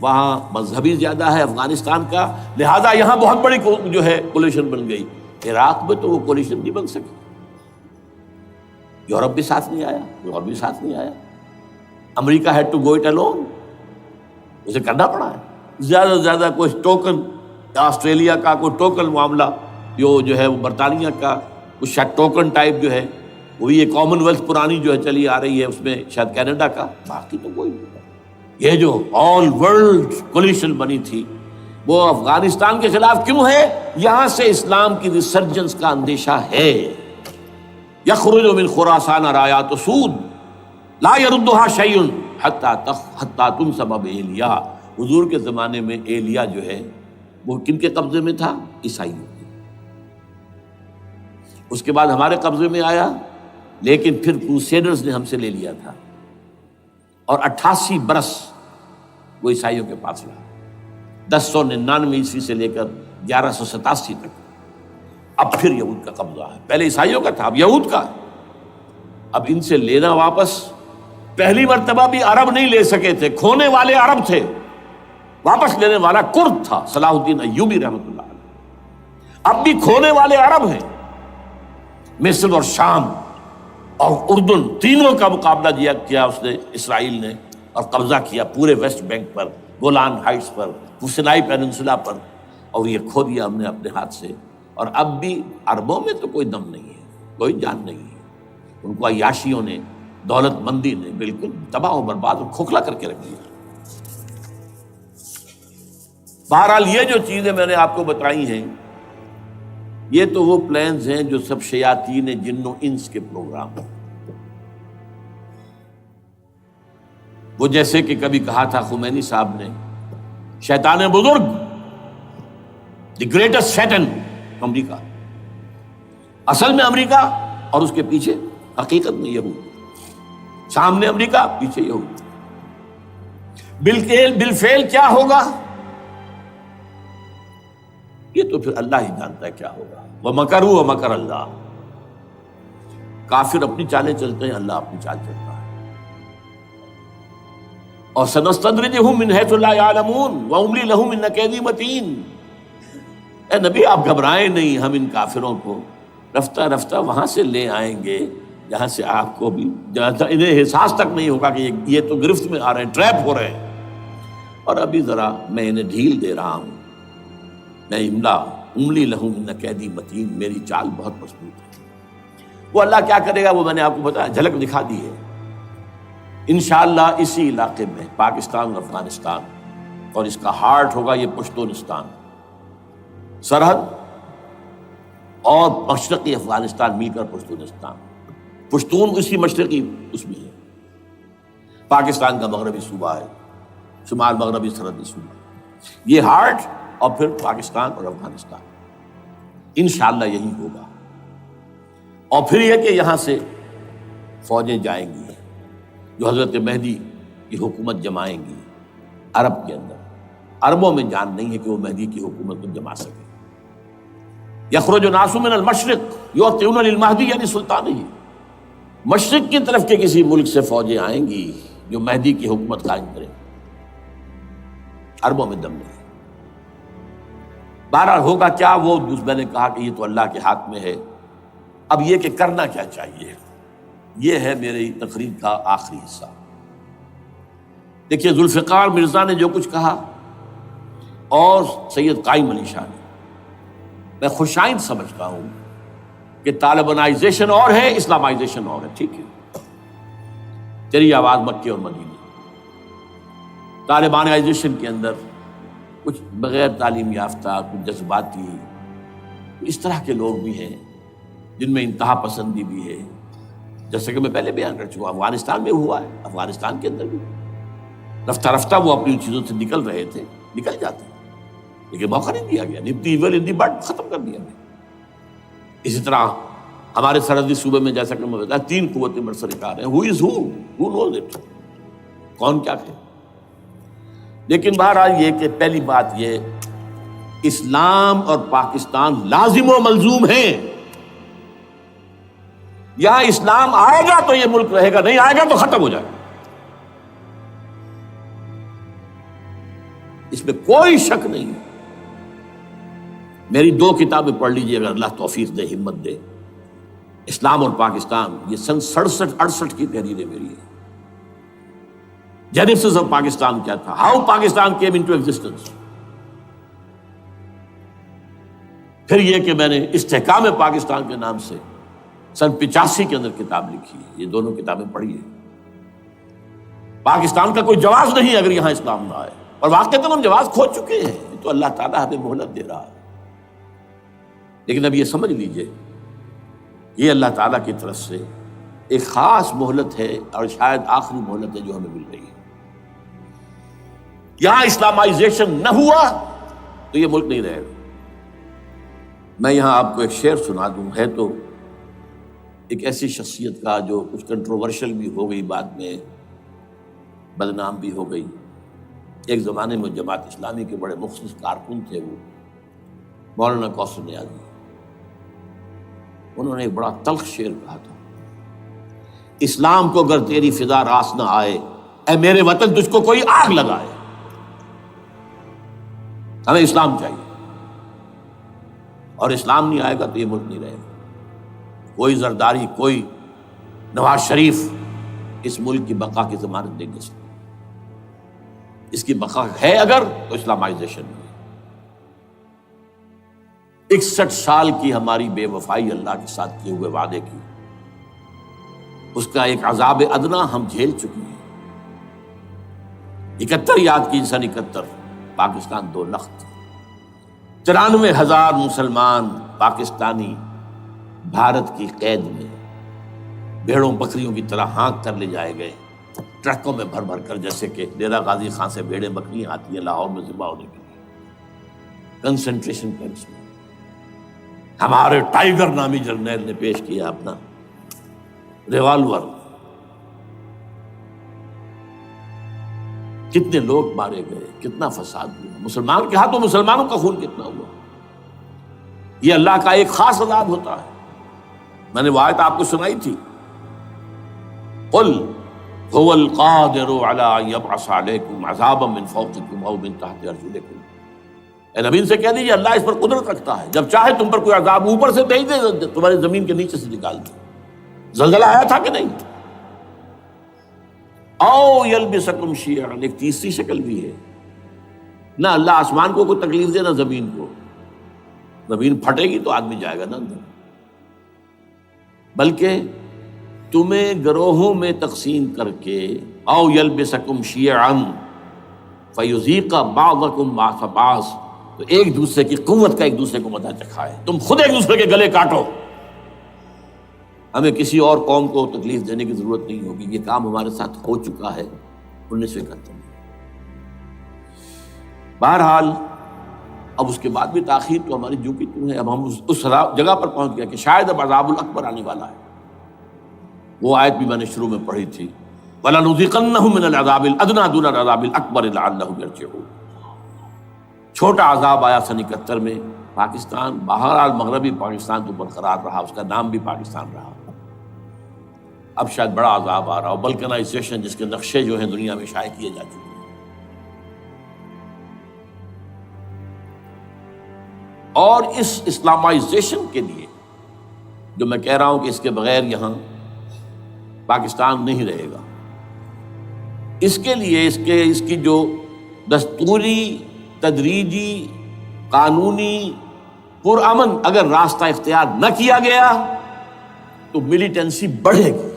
وہاں مذہبی زیادہ ہے افغانستان کا، لہذا یہاں بہت بڑی جو ہے کولیشن بن گئی۔ عراق میں تو وہ کولیشن نہیں بن سکی، یورپ بھی ساتھ نہیں آیا، یورپ بھی ساتھ نہیں آیا، امریکہ had to go it alone, اسے کرنا پڑا ہے۔ زیادہ سے زیادہ کوئی ٹوکن، آسٹریلیا کا کوئی ٹوکن معاملہ جو ہے وہ برطانیہ کا کچھ شاید ٹوکن ٹائپ جو ہے، وہی یہ کامن ویلتھ پرانی جو ہے چلی آ رہی ہے، اس میں شاید کینیڈا کا، باقی تو کوئی نہیں۔ یہ جو آل ورلڈ کولیشن بنی تھی وہ افغانستان کے خلاف کیوں ہے؟ یہاں سے اسلام کی ریسرجنس کا اندیشہ ہے۔ یخرج من خراسان رایات سود لا یردها شیء حتی تنصب بایلیا۔ حضور کے زمانے میں ایلیا جو ہے وہ کن کے قبضے میں تھا؟ عیسائیوں کے۔ اس کے بعد ہمارے قبضے میں آیا، لیکن پھر کروسیڈرز نے ہم سے لے لیا تھا، اور 88 برس وہ عیسائیوں کے پاس رہا۔ 1099 سے لے کر 1187 تک. اب پھر یہود کا قبضہ ہے. پہلے عیسائیوں کا تھا، اب یہود کا. اب ان سے لینا واپس. پہلی مرتبہ بھی عرب نہیں لے سکے تھے، کھونے والے عرب تھے، واپس لینے والا کرد تھا، صلاح الدین ایوبی رحمۃ اللہ علیہ. اب بھی کھونے والے عرب ہیں. مصر اور شام اور اردن تینوں کا مقابلہ کیا اس نے، اسرائیل نے، اور قبضہ کیا پورے ویسٹ بینک پر، گولان ہائٹس پر، سینائی پیننسولا پر، اور یہ کھو دیا ہم نے اپنے ہاتھ سے. اور اب بھی عربوں میں تو کوئی دم نہیں ہے، کوئی جان نہیں ہے. ان کو عیاشیوں نے، دولت مندی نے بالکل تباہ و برباد اور کھوکھلا کر کے رکھ دیا. بہرحال یہ جو چیزیں میں نے آپ کو بتائی ہیں، یہ تو وہ پلانز ہیں جو سب شیاطین جن و انس کے پروگرام ہیں. وہ جیسے کہ کبھی کہا تھا خمینی صاحب نے، شیطان بزرگ، دی گریٹسٹ شیطن، امریکہ. اصل میں امریکہ، اور اس کے پیچھے حقیقت میں یہود. سامنے امریکہ، پیچھے یہود. بالفعل کیا ہوگا یہ تو پھر اللہ ہی جانتا ہے کیا ہوگا. وَمَكَرُوا وَمَكَرَ اللَّهُ. کافر اپنی چالیں چلتے ہیں، اللہ اپنی چال چلتا ہے. اور سَنَسْتَدْرِجُهُم مِّنْ حَيْثُ لَا يَعْلَمُونَ وَأُمْلِي لَهُمْ إِنَّ كَيْدِي مَتِينٌ. اے نبی آپ گھبرائیں نہیں، ہم ان کافروں کو رفتہ رفتہ وہاں سے لے آئیں گے جہاں سے آپ کو بھی انہیں احساس تک نہیں ہوگا کہ یہ تو گرفت میں آ رہے ہیں، ٹریپ ہو رہے ہیں. اور ابھی ذرا میں انہیں ڈھیل دے رہا ہوں. میں املی لہم ان قیدی متین، میری چال بہت مضبوط ہے. وہ اللہ کیا کرے گا وہ میں نے آپ کو بتایا، جھلک دکھا دی ہے. انشاءاللہ اسی علاقے میں پاکستان اور افغانستان، اور اس کا ہارٹ ہوگا یہ پشتونستان، سرحد اور مشرقی افغانستان مل کر پشتونستان. پشتون اسی مشرقی اس میں ہے. پاکستان کا مغربی صوبہ ہے، شمال مغربی سرحدی صوبہ. یہ ہارٹ، اور پھر پاکستان اور افغانستان. انشاءاللہ یہی ہوگا. اور پھر یہ کہ یہاں سے فوجیں جائیں گی جو حضرت مہدی کی حکومت جمائیں گی عرب کے اندر. عربوں میں جان نہیں ہے کہ وہ مہدی کی حکومت کو جما سکے. یخرج ناس من المشرق یؤتون للمہدی یعنی سلطان ہی. مشرق کی طرف کے کسی ملک سے فوجیں آئیں گی جو مہدی کی حکومت قائم کریں. عربوں میں دم نہیں. بہرحال ہوگا کیا وہ میں نے کہا کہ یہ تو اللہ کے ہاتھ میں ہے. اب یہ کہ کرنا کیا چاہیے، یہ ہے میری تقریر کا آخری حصہ. دیکھیے ذوالفقار مرزا نے جو کچھ کہا اور سید قائم علی شاہ نے، میں خوشائند سمجھتا ہوں کہ طالبانائزیشن اور ہے، اسلامائزیشن اور ہے. ٹھیک ہے، تیری آواز مکے اور مدینے. طالبانائزیشن کے اندر کچھ بغیر تعلیم یافتہ، کچھ جذباتی، اس طرح کے لوگ بھی ہیں جن میں انتہا پسندی بھی ہے، جیسے کہ میں پہلے بیان کر چکا ہوں. افغانستان میں ہوا ہے، افغانستان کے اندر بھی رفتہ رفتہ وہ اپنی چیزوں سے نکل رہے تھے، نکل جاتے ہیں، لیکن موقع نہیں دیا گیا. نب دی ایول ان دی بڈ ختم کر دیا گیا. اسی طرح ہمارے سرحدی صوبے میں جیسا کہ میں بتایا 3 قوتیں برسرکار ہیں. ہو نوز اٹ، کون کیا کہے. لیکن بہرحال یہ کہ پہلی بات یہ، اسلام اور پاکستان لازم و ملزوم ہیں. یہاں اسلام آئے گا تو یہ ملک رہے گا، نہیں آئے گا تو ختم ہو جائے گا. اس میں کوئی شک نہیں. میری 2 کتابیں پڑھ لیجیے اگر اللہ توفیق دے، ہمت دے. اسلام اور پاکستان، یہ سن 67-68 کی تحریریں میری ہیں. جینیسس آف پاکستان کیا تھا، how Pakistan came into existence. پھر یہ کہ میں نے استحکام پاکستان کے نام سے سن 85 کے اندر کتاب لکھی ہے. یہ دونوں کتابیں پڑھی ہیں. پاکستان کا کوئی جواز نہیں اگر یہاں اسلام نہ آئے، اور واقعتاً ہم جواز کھو چکے ہیں. تو اللہ تعالیٰ ہمیں مہلت دے رہا ہے. لیکن اب یہ سمجھ لیجئے، یہ اللہ تعالیٰ کی طرف سے ایک خاص مہلت ہے، اور شاید آخری مہلت ہے جو ہمیں مل رہی ہے. یہاں اسلامائزیشن نہ ہوا تو یہ ملک نہیں رہے گا. میں یہاں آپ کو ایک شعر سنا دوں. ہے تو ایک ایسی شخصیت کا جو کچھ کنٹروورشل بھی ہو گئی، بعد میں بدنام بھی ہو گئی. ایک زمانے میں جماعت اسلامی کے بڑے مخلص کارکن تھے وہ مولانا کوثر نیازی، انہوں نے ایک بڑا تلخ شعر کہا تھا، اسلام کو اگر تیری فضا راس نہ آئے، اے میرے وطن تجھ کو کوئی آگ لگائے۔ ہمیں اسلام چاہیے، اور اسلام نہیں آئے گا تو یہ ملک نہیں رہے گا۔ کوئی زرداری، کوئی نواز شریف اس ملک کی بقا کی ضمانت نہیں دے سکتا۔ اس کی بقا ہے اگر تو اسلامائزیشن ہے۔ 61 سال کی ہماری بے وفائی اللہ کے ساتھ کیے ہوئے وعدے کی، اس کا ایک عذاب ادنا ہم جھیل چکے ہیں۔ 71 یاد کی، سن 71 پاکستان 2 لخت، 93,000 مسلمان پاکستانی بھارت کی قید میں بھیڑوں بکریوں کی طرح ہانک کر لے جائے گئے، ٹرکوں میں بھر بھر کر، جیسے کہ ڈیرہ غازی خان سے بھیڑیں بکریاں آتی ہیں لاہور میں ذبح ہونے کے لیے، کنسنٹریشن کیمپس میں۔ ہمارے ٹائیگر نامی جرنیل نے پیش کیا اپنا ریوالور، کتنے لوگ مارے گئے، کتنا فساد ہوا، مسلمان کے ہاتھوں مسلمانوں کا خون کتنا ہوا۔ یہ اللہ کا ایک خاص عذاب ہوتا ہے۔ میں نے وہ آیت آپ کو سنائی تھی، قل هو القادر على ان يبعث عليكم عذابا من فوقكم او من تحت ارجلكم۔ اے نبی سے کہہ دیجیے اللہ اس پر قدرت رکھتا ہے، جب چاہے تم پر کوئی عذاب اوپر سے بھیج دے، تمہاری زمین کے نیچے سے نکال دے۔ زلزلہ آیا تھا کہ نہیں؟ او یلبسکم شیعا، ایک تیسری شکل بھی ہے، نہ اللہ آسمان کو کوئی تکلیف دے نہ زمین کو، زمین پھٹے گی تو آدمی جائے گا نا اندر، بلکہ تمہیں گروہوں میں تقسیم کر کے، او یلبسکم شیعا فیذیق بعضکم بعض بعض، تو ایک دوسرے کی قوت کا ایک دوسرے کو مزہ چکھائے، تم خود ایک دوسرے کے گلے کاٹو۔ ہمیں کسی اور قوم کو تکلیف دینے کی ضرورت نہیں ہوگی، یہ کام ہمارے ساتھ ہو چکا ہے 1971 میں۔ بہرحال اب اس کے بعد بھی تاخیر تو ہماری جو کی توں ہے، اب ہم اس جگہ پر پہنچ گئے کہ شاید اب عذاب الاکبر آنے والا ہے۔ وہ آیت بھی میں نے شروع میں پڑھی تھی، وَلَنُذِيقَنَّهُم مِّنَ الْعَذَابِ الْأَدْنَىٰ دُونَ الْعَذَابِ الْأَكْبَرِ لَعَلَّهُمْ يَرْجِعُونَ۔ چھوٹا عذاب آیا سن 71 میں پاکستان، بہرحال مغربی پاکستان تو برقرار رہا، اس کا نام بھی پاکستان رہا۔ اب شاید بڑا عذاب آ رہا ہو، بلکنائزیشن جس کے نقشے جو ہیں دنیا میں شائع کیے جا چکے ہیں۔ اور اس اسلامائزیشن کے لیے جو میں کہہ رہا ہوں کہ اس کے بغیر یہاں پاکستان نہیں رہے گا، اس کے لیے اس کی جو دستوری، تدریجی، قانونی، پرامن اگر راستہ اختیار نہ کیا گیا تو ملیٹنسی بڑھے گی،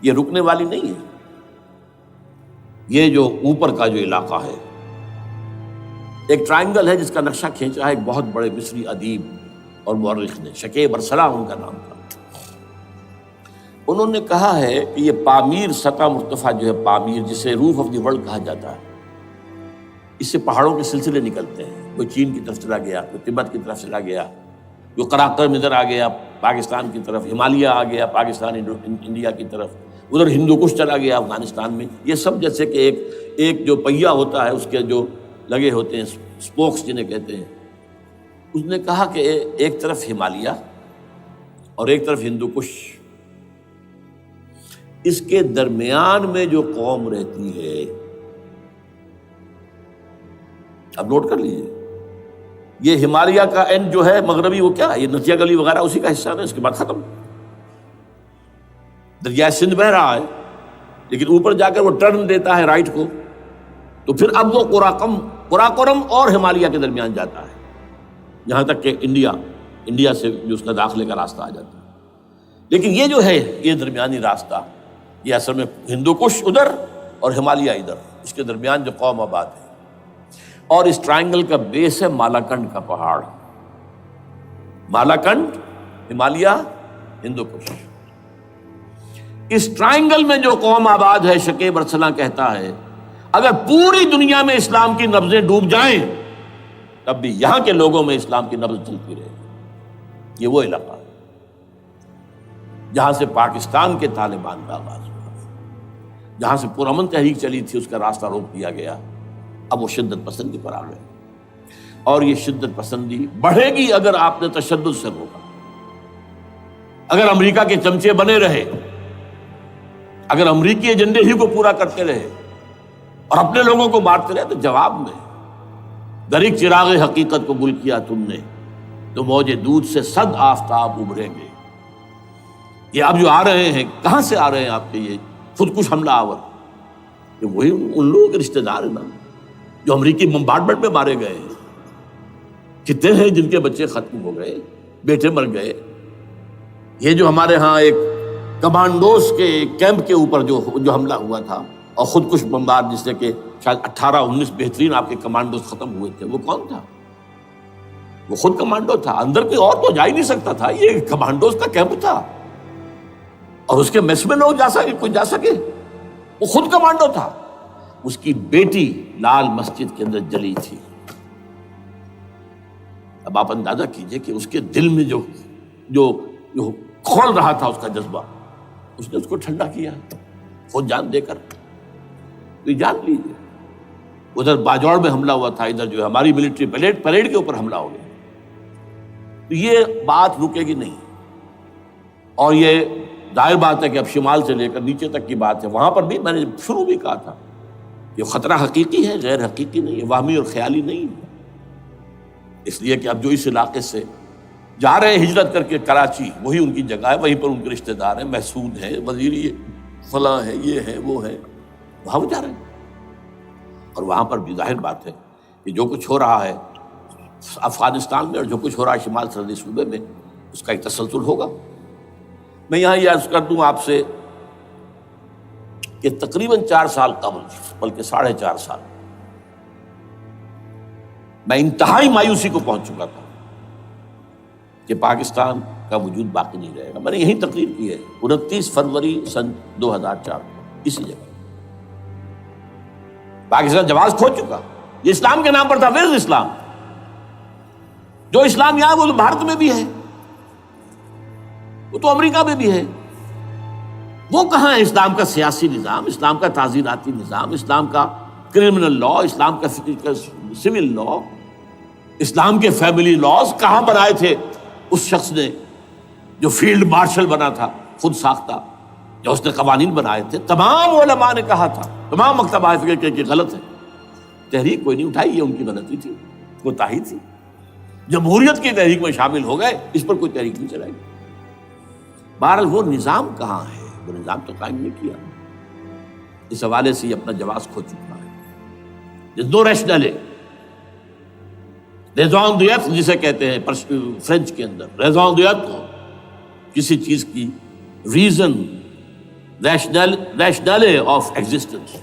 یہ رکنے والی نہیں ہے۔ یہ جو اوپر کا جو علاقہ ہے، ایک ٹرائنگل ہے جس کا نقشہ کھینچا ہے ایک بہت بڑے مصری ادیب اور مورخ نے، شکیب ارسلہ ان کا نام تھا۔ انہوں نے کہا ہے کہ یہ پامیر سطح مرتفع جو ہے، پامیر جسے روف آف دی ورلڈ کہا جاتا ہے، اس سے پہاڑوں کے سلسلے نکلتے ہیں، کوئی چین کی طرف چلا گیا، کوئی تبت کی طرف چلا گیا، جو قراقرم ادھر آ گیا پاکستان کی طرف، ہمالیہ آ گیا پاکستان انڈیا کی طرف، ادھر ہندو کش چلا گیا افغانستان میں۔ یہ سب جیسے کہ ایک جو پہیہ ہوتا ہے، اس کے جو لگے ہوتے ہیں سپوکس جنہیں کہتے ہیں۔ اس نے کہا کہ ایک طرف ہمالیہ اور ایک طرف ہندو کش، اس کے درمیان میں جو قوم رہتی ہے، اب نوٹ کر لیجیے، یہ ہمالیہ کا اینڈ جو ہے مغربی، وہ کیا ہے، یہ نتیا گلی وغیرہ اسی کا حصہ ہے، اس کے بعد ختم، دریائے سندھ بہہ رہا ہے، لیکن اوپر جا کر وہ ٹرن دیتا ہے رائٹ کو، تو پھر اب وہ قراقرم اور ہمالیہ کے درمیان جاتا ہے، یہاں تک کہ انڈیا سے جو اس کا داخلے کا راستہ آ جاتا ہے۔ لیکن یہ جو ہے، یہ درمیانی راستہ، یہ اصل میں ہندو کش ادھر اور ہمالیہ ادھر، اس کے درمیان جو قوم آباد ہے، اور اس ٹرائنگل کا بیس ہے مالاکنڈ کا پہاڑ، مالاکنڈ، ہمالیہ، ہندو کش۔ اس ٹرائنگل میں جو قوم آباد ہے، شکیب ارسلہ کہتا ہے اگر پوری دنیا میں اسلام کی نبضیں ڈوب جائیں تب بھی یہاں کے لوگوں میں اسلام کی نبض چلتی رہے گی۔ یہ وہ علاقہ ہے جہاں سے پاکستان کے طالبان کا آغاز ہوا، جہاں سے پرامن تحریک چلی تھی اس کا راستہ روک دیا گیا، اب وہ شدت پسندی پر آ گئے، اور یہ شدت پسندی بڑھے گی اگر آپ نے تشدد سے روکا، اگر امریکہ کے چمچے بنے رہے، اگر امریکی ایجنڈے ہی کو پورا کرتے رہے اور اپنے لوگوں کو مارتے رہے، تو جواب میں در ایک چراغ حقیقت کو گل کیا تم نے تو موج دودھ سے صد آفتاب ابھریں گے۔ یہ اب جو آ رہے ہیں، کہاں سے آ رہے ہیں آپ کے یہ خودکش حملہ آور؟ یہ وہی ان لوگوں کے رشتہ دار ہیں نا جو امریکی بمبارڈمنٹ میں مارے گئے ہیں۔ کتنے ہیں جن کے بچے ختم ہو گئے، بیٹے مر گئے۔ یہ جو ہمارے ہاں ایک کمانڈوز کے کیمپ کے اوپر جو حملہ ہوا تھا اور خودکش بمبار، جس سے کہ شاید 18-19 بہترین آپ کے کمانڈوز ختم ہوئے تھے، وہ کون تھا؟ وہ خود کمانڈو تھا، اندر کوئی اور تو جا ہی نہیں سکتا تھا، یہ کمانڈوز کا کیمپ تھا، اور اس کے میس میں لوگ کوئی جا سکے؟ وہ خود کمانڈو تھا۔ اس کی بیٹی لال مسجد کے اندر جلی تھی۔ اب آپ اندازہ کیجئے کہ اس کے دل میں جو کھول رہا تھا اس کا جذبہ، اس نے اس کو ٹھنڈا کیا خود جان دے کر۔ تو جان لیجیے، ادھر باجوڑ میں حملہ ہوا تھا، ادھر جو ہے ہماری ملٹری پریڈ کے اوپر حملہ ہو گیا۔ تو یہ بات رکے گی نہیں، اور یہ ظاہر بات ہے کہ اب شمال سے لے کر نیچے تک کی بات ہے۔ وہاں پر بھی میں نے شروع بھی کہا تھا کہ خطرہ حقیقی ہے، غیر حقیقی نہیں ہے، وہمی اور خیالی نہیں ہے۔ اس لیے کہ اب جو اس علاقے سے جا رہے ہیں ہجرت کر کے کراچی، وہی ان کی جگہ ہے، وہیں پر ان کے رشتہ دار ہیں، محسود ہیں، وزیری فلاں ہے، یہ ہے وہ ہے، وہاں وہ جا رہے ہیں۔ اور وہاں پر بھی ظاہر بات ہے کہ جو کچھ ہو رہا ہے افغانستان میں اور جو کچھ ہو رہا ہے شمال سرحدی صوبے میں، اس کا ایک تسلسل ہوگا۔ میں یہاں یہ عرض کر دوں آپ سے کہ تقریباً 4 سال قبل، بلکہ 4.5 سال، میں انتہائی مایوسی کو پہنچ چکا تھا کہ پاکستان کا وجود باقی نہیں رہے گا۔ میں نے یہی تقریر کی ہے 29 فروری سن 2004 اسی جگہ۔ پاکستان جواز کھو چکا، یہ اسلام کے نام پر تھا۔ ویئر اسلام؟ جو اسلام یہاں وہ تو بھارت میں بھی ہے، وہ تو امریکہ میں بھی ہے۔ وہ کہاں ہے اسلام کا سیاسی نظام، اسلام کا تعزیراتی نظام، اسلام کا کرمنل لا، اسلام کا سول لا، اسلام کے فیملی لاز کہاں بنائے تھے اس شخص نے جو فیلڈ مارشل بنا تھا، خود ساختہ، جو اس نے قوانین بنائے تھے؟ تمام علماء نے کہا تھا، تمام مکتبہ فکر کہ غلط ہے، تحریک کوئی نہیں اٹھائی، یہ ان کی غلطی تھی، کوتاہی تھی۔ جمہوریت کی تحریک میں شامل ہو گئے، اس پر کوئی تحریک نہیں چلائی۔ بہرحال وہ نظام کہاں ہے؟ وہ نظام تو قائم نہیں کیا۔ اس حوالے سے یہ اپنا جواز کھو چکا ہے۔ دو ریشنل ہے، ریزون دیت جسے کہتے ہیں فرینچ کے اندر، ریزون دیت کو کسی چیز کی ریزن، ریشنل آف ایگزسٹنس۔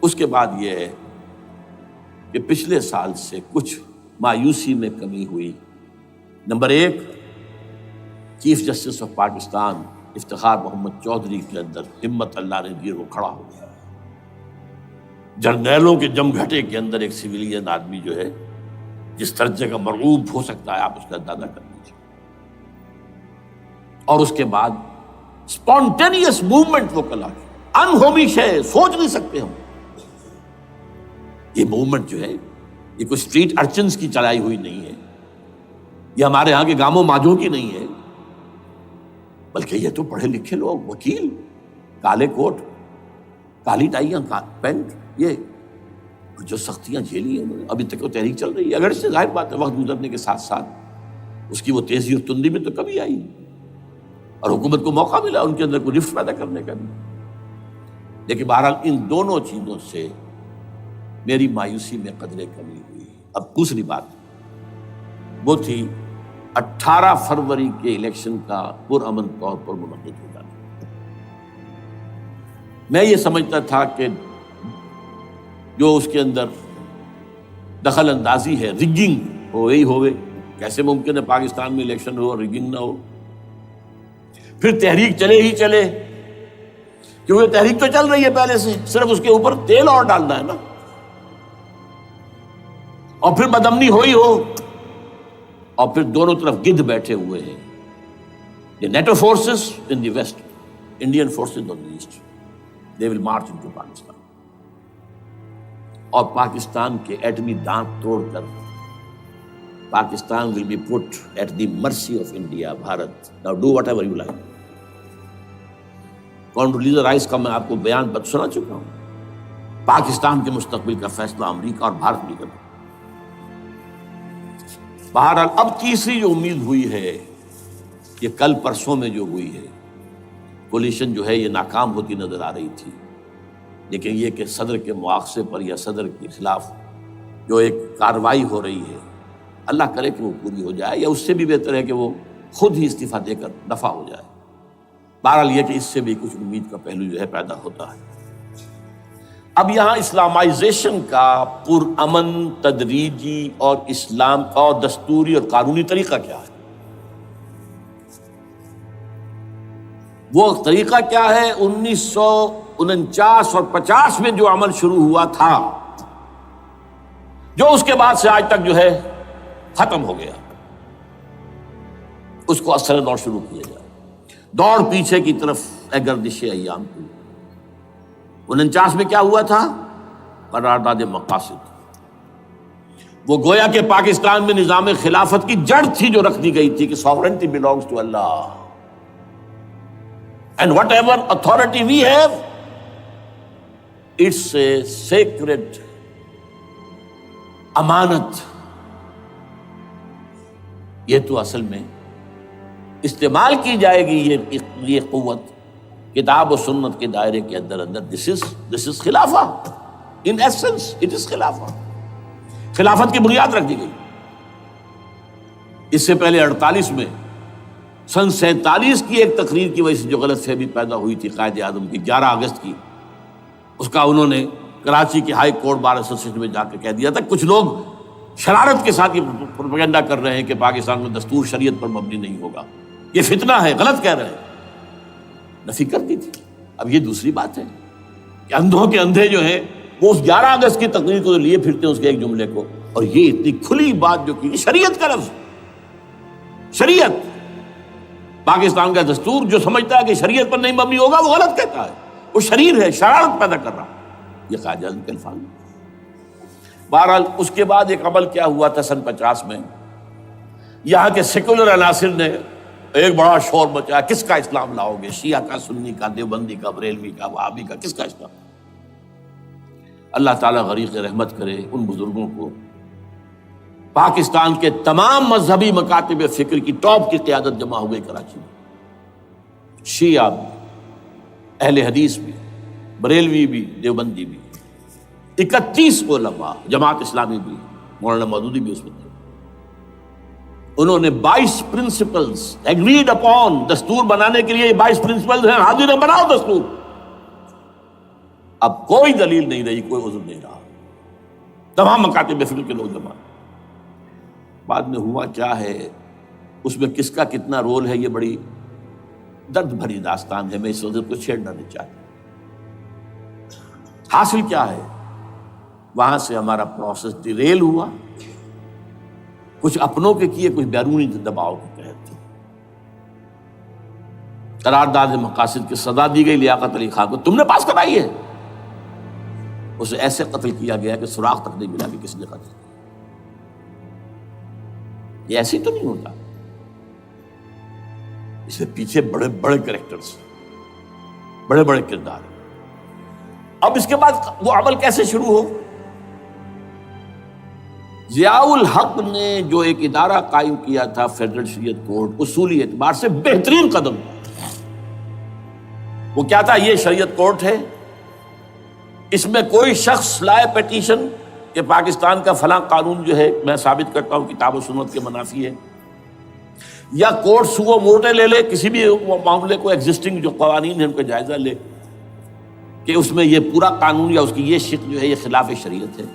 اس کے بعد یہ ہے کہ پچھلے سال سے کچھ مایوسی میں کمی ہوئی۔ Number 1، chief justice of Pakistan Iftikhar Muhammad Chaudhry کے اندر ہمت اللہ نے دی، وہ کھڑا ہو گیا۔ جرنیلوں کے جم گھٹے کے اندر ایک سویلین آدمی جو ہے جس درجے کا مرعوب ہو سکتا ہے، آپ اس کا اندازہ کر لیجیے۔ اور اس کے بعد اسپونٹینیس موومنٹ وہ کلا ہے، انہومی شے، سوچ نہیں سکتے ہم۔ یہ موومنٹ جو ہے یہ کوئی اسٹریٹ ارچنز کی چلائی ہوئی نہیں ہے، یہ ہمارے ہاں کے گاموں ماجوں کی نہیں ہے، بلکہ یہ تو پڑھے لکھے لوگ، وکیل، کالے کوٹ، کالی ٹائیاں، پینٹ، یہ جو سختیاں جھیلی ہیں انہوں نے، ابھی تک وہ تحریک چل رہی ہے۔ اگر سے ظاہر بات ہے وقت گزرنے کے ساتھ ساتھ اس کی وہ تیزی اور تندی میں تو کمی آئی، اور حکومت کو موقع ملا ان کے اندر کوئی رفت پیدا کرنے کا بھی۔ لیکن بہرحال ان دونوں چیزوں سے میری مایوسی میں قدرے کمی ہوئی۔ اب دوسری بات وہ تھی 18 فروری کے الیکشن کا پرامن طور پر منعقد ہو جانا۔ میں یہ سمجھتا تھا کہ جو اس کے اندر دخل اندازی ہے، رگنگ ہو گئی ہوئے، کیسے ممکن ہے پاکستان میں الیکشن ہو اور رگنگ نہ ہو؟ پھر تحریک چلے ہی چلے، کیونکہ تحریک تو چل رہی ہے پہلے سے، صرف اس کے اوپر تیل اور ڈالنا ہے نا، اور پھر بدامنی ہوئی ہو، اور پھر دونوں طرف گدھ بیٹھے ہوئے ہیں، یہ NATO forces in the west Indian forces on the east. They will march into Pakistan. اور پاکستان کے ایٹمی دانت توڑ کر Pakistan will be put at the mercy of India, Bharat. Now do whatever you like. Condoleezza Rice کا میں آپ کو بیان سنا چکا ہوں. پاکستان کے مستقبل کا فیصلہ امریکہ اور بھارت بھی کرتا. بہرحال اب تیسری جو امید ہوئی ہے یہ کل پرسوں میں جو ہوئی ہے، کولیشن جو ہے یہ ناکام ہوتی نظر آ رہی تھی، لیکن یہ کہ صدر کے مواخذے پر یا صدر کے خلاف جو ایک کارروائی ہو رہی ہے، اللہ کرے کہ وہ پوری ہو جائے، یا اس سے بھی بہتر ہے کہ وہ خود ہی استعفیٰ دے کر دفع ہو جائے. بہرحال یہ کہ اس سے بھی کچھ امید کا پہلو جو ہے پیدا ہوتا ہے. اب یہاں اسلامائزیشن کا پرامن، تدریجی اور اسلام اور دستوری اور قانونی طریقہ کیا ہے؟ وہ طریقہ کیا ہے؟ 1949 اور 50 میں جو عمل شروع ہوا تھا، جو اس کے بعد سے آج تک جو ہے ختم ہو گیا، اس کو اثر دور شروع کیا جائے. دوڑ پیچھے کی طرف اے گردش ایام کی. 49 میں کیا ہوا تھا؟ قرارداد مقاصد. وہ گویا کہ پاکستان میں نظام خلافت کی جڑ تھی جو رکھ دی گئی تھی کہ sovereignty belongs to Allah and whatever authority we have, it's a sacred امانت. یہ تو اصل میں استعمال کی جائے گی یہ قوت کتاب و سنت کے دائرے کے اندر. this is خلافہ. in essence it is خلافہ. خلافت کی بنیاد رکھ دی گئی. اس سے پہلے 48 میں سن 47 کی ایک تقریر کی وجہ سے جو غلط فہمی پیدا ہوئی تھی قائد اعظم کی 11 اگست کی، اس کا انہوں نے کراچی کی ہائی کورٹ بار ایسوسیشن میں جا کے کہہ دیا تھا. کچھ لوگ شرارت کے ساتھ یہ پروپیگنڈا کر رہے ہیں کہ پاکستان میں دستور شریعت پر مبنی نہیں ہوگا، یہ فتنہ ہے، غلط کہہ رہے ہیں. نفی کر دی تھی. اب یہ دوسری بات ہے کہ اندھوں کے اندھے جو ہیں وہ اس 11 اگست کی تقریر کو لیے پھرتے ہیں، اس کے ایک جملے کو، اور یہ اتنی کھلی بات جو کی شریعت کا لفظ. شریعت، پاکستان کا دستور جو سمجھتا ہے کہ شریعت پر نہیں مبنی ہوگا وہ غلط کہتا ہے، وہ شریر ہے، شرارت پیدا کر رہا. یہ قائد اعظم کے الفاظ. بہرحال اس کے بعد ایک عمل کیا ہوا تھا سن 50 میں، یہاں کے سیکولر عناصر نے ایک بڑا شور مچایا، کس کا اسلام لاؤ گے؟ شیعہ کا، سنی کا، دیوبندی کا، بریلوی کا، وہابی کا، کس کا اسلام؟ اللہ تعالیٰ غریق رحمت کرے ان بزرگوں کو. پاکستان کے تمام مذہبی مکاتب فکر کی ٹاپ کی قیادت جمع ہو گئی کراچی میں. شیعہ بھی، اہل حدیث بھی، بریلوی بھی، دیوبندی بھی. 31 علماء، جماعت اسلامی بھی، مولانا مودودی بھی اس میں تھے. انہوں نے 22 پرنسپلز ایگریڈ اپون، دستور بنانے کے لیے 22 پرنسپلز ہیں، حاضر ہیں، بناؤ دستور. اب کوئی دلیل نہیں رہی، کوئی عذر نہیں رہا. تمام مکاتب فکر کے لوگ جمع. بعد میں ہوا کیا ہے، اس میں کس کا کتنا رول ہے، یہ بڑی درد بھری داستان ہے، میں اس وقت کو چھیڑنا نہیں چاہتا. حاصل کیا ہے، وہاں سے ہمارا پروسیس ڈیریل ہوا، کچھ اپنوں کے کیے، کچھ بیرونی دباؤ کے تحت. قرارداد مقاصد کی سزا دی گئی لیاقت علی خان کو، تم نے پاس کرائی ہے. اسے ایسے قتل کیا گیا کہ سراغ تک نہیں ملا کہ کس نے قتل کیا. یہ ایسے تو نہیں ہوتا، اس کے پیچھے بڑے بڑے کریکٹرز، بڑے بڑے کردار. اب اس کے بعد وہ عمل کیسے شروع ہو؟ ضیاء الحق نے جو ایک ادارہ قائم کیا تھا فیڈرل شریعت کورٹ، اصولی اعتبار سے بہترین قدم. وہ کیا تھا؟ یہ شریعت کورٹ ہے، اس میں کوئی شخص لائے پیٹیشن کہ پاکستان کا فلاں قانون جو ہے میں ثابت کرتا ہوں کتاب و سنت کے منافی ہے، یا کورٹ سو موٹے لے لے کسی بھی معاملے کو، ایگزسٹنگ جو قوانین ہیں ان کا جائزہ لے کہ اس میں یہ پورا قانون یا اس کی یہ شق جو ہے یہ خلاف شریعت ہے.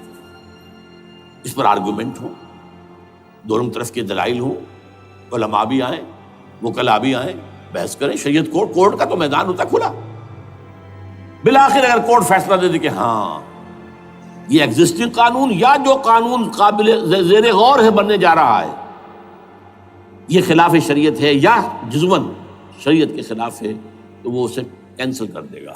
اس پر آرگومنٹ ہو، دونوں طرف کے دلائل ہوں، علماء بھی آئیں، وکلاء بھی آئیں، بحث کریں. شریعت کورٹ کا تو میدان ہوتا کھلا. بالآخر اگر کورٹ فیصلہ دے دے کہ ہاں یہ ایگزسٹنگ قانون یا جو قانون قابل زیر غور ہے بننے جا رہا ہے یہ خلاف شریعت ہے یا جزون شریعت کے خلاف ہے، تو وہ اسے کینسل کر دے گا،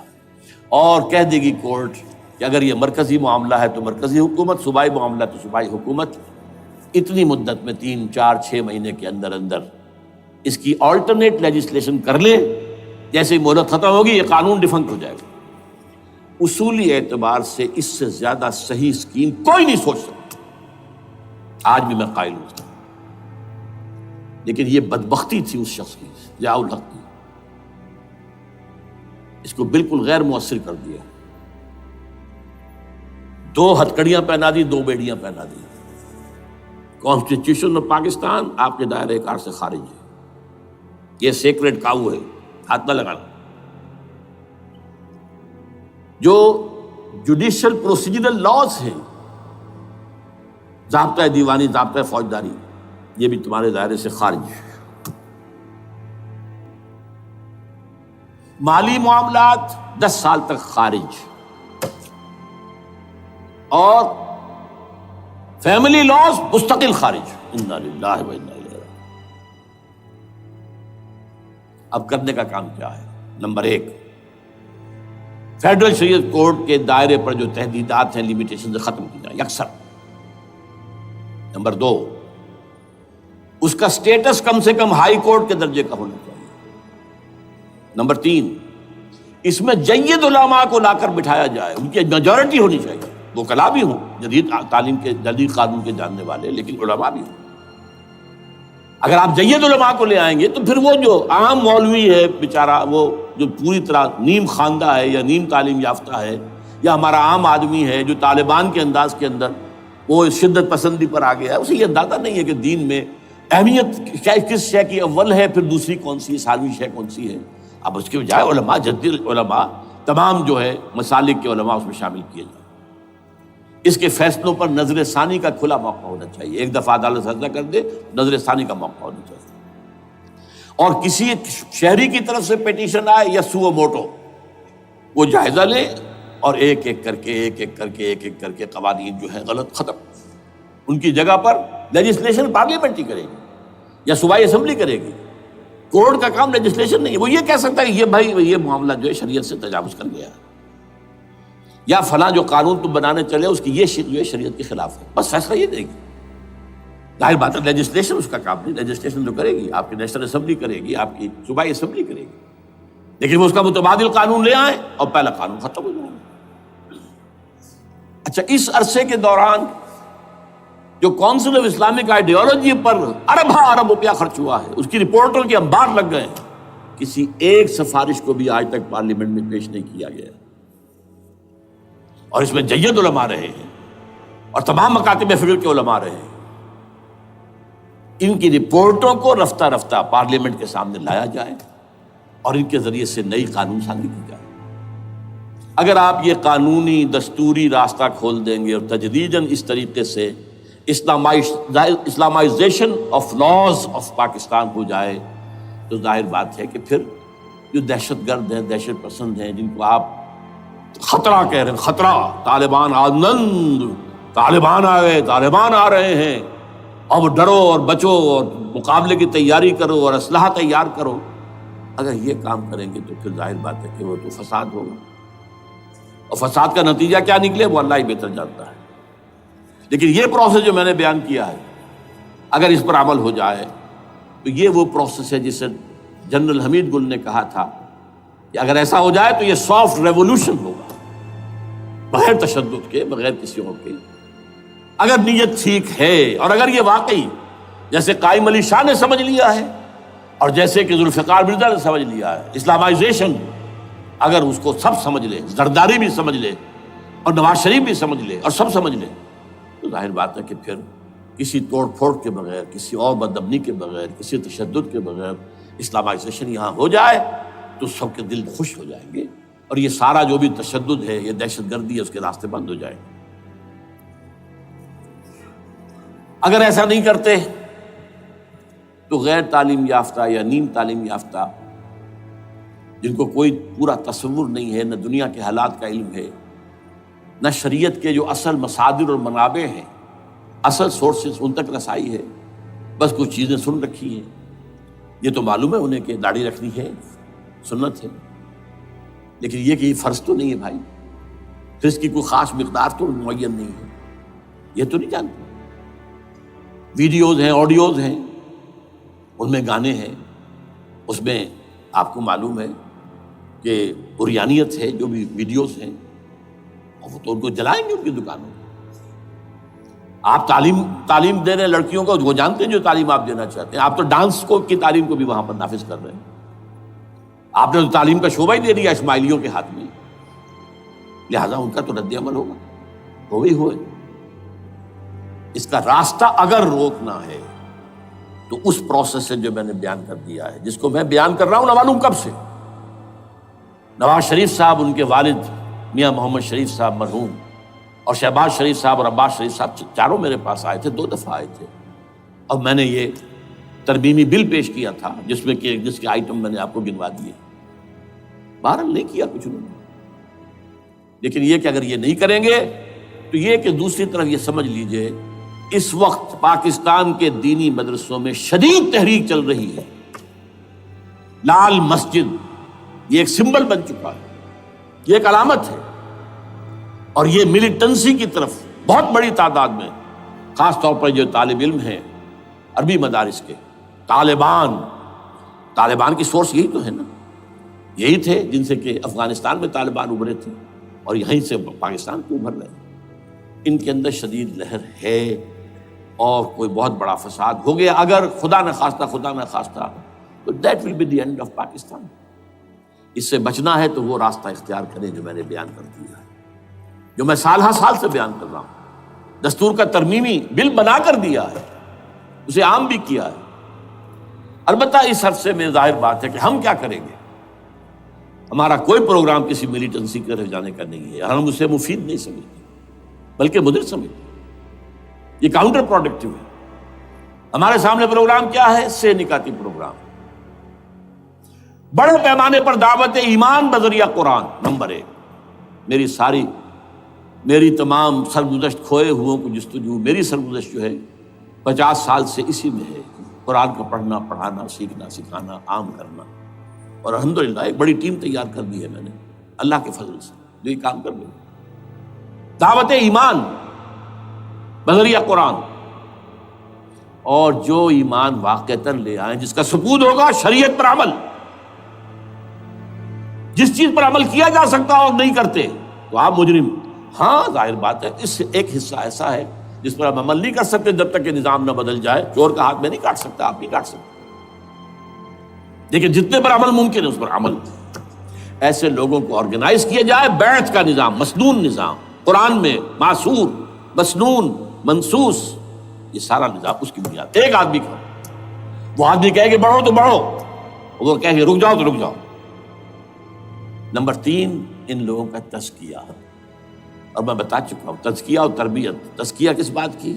اور کہہ دے گی کورٹ کہ اگر یہ مرکزی معاملہ ہے تو مرکزی حکومت، صوبائی معاملہ تو صوبائی حکومت اتنی مدت میں 3 4 6 مہینے کے اندر اندر اس کی آلٹرنیٹ لیجسلیشن کر لے، جیسے ہی مہلت ختم ہوگی یہ قانون ڈیفنکٹ ہو جائے گا۔ اصولی اعتبار سے اس سے زیادہ صحیح اسکیم کوئی نہیں سوچ سکتا، آج بھی میں قائل ہوں۔ لیکن یہ بدبختی تھی اس شخص کی، ضیاء الحق کی، اس کو بالکل غیر مؤثر کر دیا۔ 2 ہتھکڑیاں پہنا دی، 2 بیڑیاں پہنا دی۔ کانسٹیٹیوشن آف پاکستان آپ کے دائرے کار سے خارج ہے، یہ سیکریٹ کاؤ ہے، ہاتھ نہ لگانا۔ جو جوڈیشل پروسیجرل لاز ہیں، ضابطہ دیوانی، ضابطہ فوجداری، یہ بھی تمہارے دائرے سے خارج ہے۔ مالی معاملات 10 سال تک خارج، اور فیملی لاز مستقل خارج۔ انا للہ و انا الیہ راجعون۔ اب کرنے کا کام کیا ہے؟ نمبر 1، فیڈرل شریعت کورٹ کے دائرے پر جو تحدیدات ہیں، لیمیٹیشن ختم کی جائیں یکسر۔ نمبر 2، اس کا سٹیٹس کم سے کم ہائی کورٹ کے درجے کا ہونا چاہیے۔ نمبر 3، اس میں جید علماء کو لا کر بٹھایا جائے، ان کی میجورٹی ہونی چاہیے، وہ کلا بھی ہوں، جدید تعلیم کے، جدید قانون کے جاننے والے، لیکن علماء بھی ہوں۔ اگر آپ جید علماء کو لے آئیں گے تو پھر وہ جو عام مولوی ہے بیچارہ، وہ جو پوری طرح نیم خواندہ ہے یا نیم تعلیم یافتہ ہے، یا ہمارا عام آدمی ہے جو طالبان کے انداز کے اندر وہ شدت پسندی پر آ گیا ہے، اسے یہ اندازہ نہیں ہے کہ دین میں اہمیت کس شے کی اول ہے، پھر دوسری کون سی، ثانوی شے کون سی ہے۔ اب اس کے بجائے علماء، جدید علماء، تمام جو ہے مسالک کے علماء اس میں شامل کیے جائیں۔ اس کے فیصلوں پر نظر ثانی کا کھلا موقع ہونا چاہیے، ایک دفعہ عدالت فیصلہ کر دے، نظر ثانی کا موقع ہونا چاہیے۔ اور کسی ایک شہری کی طرف سے پیٹیشن آئے یا سو موٹو، وہ جائزہ لے اور ایک ایک کر کے قوانین جو ہے غلط ختم، ان کی جگہ پر لیجسلیشن پارلیمنٹ ہی کرے گی یا صوبائی اسمبلی کرے گی۔ کورٹ کا کام لیجسلیشن نہیں ہے، وہ یہ کہہ سکتا ہے یہ بھائی یہ معاملہ جو ہے شریعت سے تجاوز کر گیا ہے، یا فلاں جو قانون تم بنانے چلے اس کی یہ جو ہے شریعت کے خلاف ہے، بس فیصلہ یہ دے گی۔ ظاہر بات ہے لیجسلیشن اس کا کام نہیں، لیجسلیشن جو کرے گی آپ کی نیشنل اسمبلی کرے گی، آپ کی صوبائی اسمبلی کرے گی، لیکن وہ اس کا متبادل قانون لے آئیں اور پہلا قانون ختم ہو جائے گا۔ اچھا، اس عرصے کے دوران جو کونسل آف اسلامک آئیڈیالوجی پر ارب روپیہ خرچ ہوا ہے، اس کی رپورٹوں کے انبار لگ گئے ہیں، کسی ایک سفارش کو بھی آج تک پارلیمنٹ میں پیش نہیں کیا گیا، اور اس میں جید علماء رہے ہیں اور تمام مکاتب فکر کے علماء رہے ہیں۔ ان کی رپورٹوں کو رفتہ رفتہ پارلیمنٹ کے سامنے لایا جائے اور ان کے ذریعے سے نئی قانون سازی کی جائے۔ اگر آپ یہ قانونی دستوری راستہ کھول دیں گے اور تجدیداً اس طریقے سے Islamisation of laws of Pakistan ہو جائے تو ظاہر بات ہے کہ پھر جو دہشت گرد ہیں، دہشت پسند ہیں، جن کو آپ خطرہ کہہ رہے ہیں، خطرہ، طالبان آنند، طالبان آ گئے، طالبان آ رہے ہیں، اب ڈرو اور بچو اور مقابلے کی تیاری کرو اور اسلحہ تیار کرو، اگر یہ کام کریں گے تو پھر ظاہر بات ہے کہ وہ تو فساد ہوگا، اور فساد کا نتیجہ کیا نکلے وہ اللہ ہی بہتر جانتا ہے۔ لیکن یہ پروسیس جو میں نے بیان کیا ہے، اگر اس پر عمل ہو جائے تو یہ وہ پروسیس ہے جسے جنرل حمید گل نے کہا تھا کہ اگر ایسا ہو جائے تو یہ سافٹ ریولوشن ہوگا، بغیر تشدد کے، بغیر کسی اور کے۔ اگر نیت ٹھیک ہے اور اگر یہ واقعی جیسے قائم علی شاہ نے سمجھ لیا ہے اور جیسے کہ ذوالفقار مرزا نے سمجھ لیا ہے، اسلامائزیشن، اگر اس کو سب سمجھ لے، زرداری بھی سمجھ لے اور نواز شریف بھی سمجھ لے اور سب سمجھ لے، تو ظاہر بات ہے کہ پھر کسی توڑ پھوڑ کے بغیر، کسی اور بدامنی کے بغیر، کسی تشدد کے بغیر اسلامائزیشن یہاں ہو جائے تو سب کے دل خوش ہو جائیں گے، اور یہ سارا جو بھی تشدد ہے، یہ دہشت گردی ہے، اس کے راستے بند ہو جائیں گے۔ اگر ایسا نہیں کرتے تو غیر تعلیم یافتہ یا نیم تعلیم یافتہ، جن کو کوئی پورا تصور نہیں ہے، نہ دنیا کے حالات کا علم ہے، نہ شریعت کے جو اصل مصادر اور منابع ہیں، اصل سورسز، ان تک رسائی ہے، بس کچھ چیزیں سن رکھی ہیں۔ یہ تو معلوم ہے انہیں کہ داڑھی رکھنی ہے، سنت ہے، لیکن یہ کہ یہ فرض تو نہیں ہے بھائی، پھر اس کی کوئی خاص مقدار تو معین نہیں ہے، یہ تو نہیں جانتے۔ ویڈیوز ہیں، آڈیوز ہیں، ان میں گانے ہیں، اس میں آپ کو معلوم ہے کہ عریانیت ہے، جو بھی ویڈیوز ہیں، اور وہ تو ان کو جلائیں گے ان کی دکانوں میں۔ آپ تعلیم دے رہے ہیں لڑکیوں کو، وہ جانتے ہیں جو تعلیم آپ دینا چاہتے ہیں، آپ تو ڈانس کی تعلیم کو بھی وہاں پر نافذ کر رہے ہیں۔ آپ نے تو تعلیم کا شعبہ ہی دے دیا اسماعیلیوں کے ہاتھ میں، لہذا ان کا تو رد عمل ہوگا، ہوئے۔ اس کا راستہ اگر روکنا ہے تو اس پروسیس سے جو میں نے بیان کر دیا ہے، جس کو میں بیان کر رہا ہوں نہ معلوم کب سے۔ نواز شریف صاحب، ان کے والد میاں محمد شریف صاحب مرحوم، اور شہباز شریف صاحب اور عباس شریف صاحب چاروں میرے پاس آئے تھے، 2 دفعہ آئے تھے، اور میں نے یہ ترمیمی بل پیش کیا تھا جس کے آئٹم میں نے آپ کو گنوا دیے۔ بہرحال نہیں کیا کچھ انہوں نے، لیکن یہ کہ اگر یہ نہیں کریں گے تو یہ کہ دوسری طرف یہ سمجھ لیجئے اس وقت پاکستان کے دینی مدرسوں میں شدید تحریک چل رہی ہے۔ لال مسجد یہ ایک سمبل بن چکا ہے، یہ ایک علامت ہے، اور یہ ملیٹنسی کی طرف بہت بڑی تعداد میں، خاص طور پر جو طالب علم ہیں عربی مدارس کے، طالبان کی سورس یہی تو ہے نا، یہی تھے جن سے کہ افغانستان میں طالبان ابھرے تھے اور یہیں سے پاکستان کو ابھر رہے ہیں۔ ان کے اندر شدید لہر ہے، اور کوئی بہت بڑا فساد ہو گیا اگر خدا نہ خواستہ تو that will be the end of Pakistan. اس سے بچنا ہے تو وہ راستہ اختیار کریں جو میں نے بیان کر دیا ہے، جو میں سال سے بیان کر رہا ہوں۔ دستور کا ترمیمی بل بنا کر دیا ہے، اسے عام بھی کیا ہے۔ البتہ اس عرصے میں ظاہر بات ہے کہ ہم کیا کریں گے، ہمارا کوئی پروگرام کسی ملیٹنسی کے رہ جانے کا نہیں ہے، ہم اسے مفید نہیں سمجھتے بلکہ مضر سمجھتے، یہ کاؤنٹر پروڈکٹیو ہے۔ ہمارے سامنے پروگرام کیا ہے؟ 6 نکاتی پروگرام، بڑے پیمانے پر دعوت ایمان بذریعہ قرآن، نمبر 1۔ میری تمام سرگزشت کھوئے ہوئوں کو جستجو، میری سرگزشت جو ہے 50 سال سے اسی میں ہے، قرآن کا پڑھنا، پڑھانا، سیکھنا، سکھانا، عام کرنا، اور الحمدللہ ایک بڑی ٹیم تیار کر دی ہے میں نے اللہ کے فضل سے، جو یہ کام کر رہی ہے۔ دعوت ایمان بذریعہ قرآن، اور جو ایمان واقعتاً لے آئیں، جس کا ثبوت ہوگا شریعت پر عمل، جس چیز پر عمل کیا جا سکتا اور نہیں کرتے تو آپ مجرم۔ ہاں ظاہر بات ہے، اس سے ایک حصہ ایسا ہے جس پر آپ عمل نہیں کر سکتے جب تک کہ نظام نہ بدل جائے۔ چور کا ہاتھ میں نہیں کاٹ سکتا، آپ نہیں کاٹ سکتے، لیکن جتنے پر عمل ممکن ہے اس پر عمل۔ ایسے لوگوں کو آرگنائز کیا جائے، بیعت کا نظام، مسنون نظام، قرآن میں معصور، مسنون، منصوص، یہ سارا نظام اس کی بنیاد۔ ایک آدمی کا، وہ آدمی کہے کہ بڑھو تو بڑھو، وہ کہے کہ رک جاؤ تو رک جاؤ۔ نمبر 3، ان لوگوں کا تزکیہ، اور میں بتا چکا ہوں تزکیہ اور تربیت۔ تزکیہ کس بات کی؟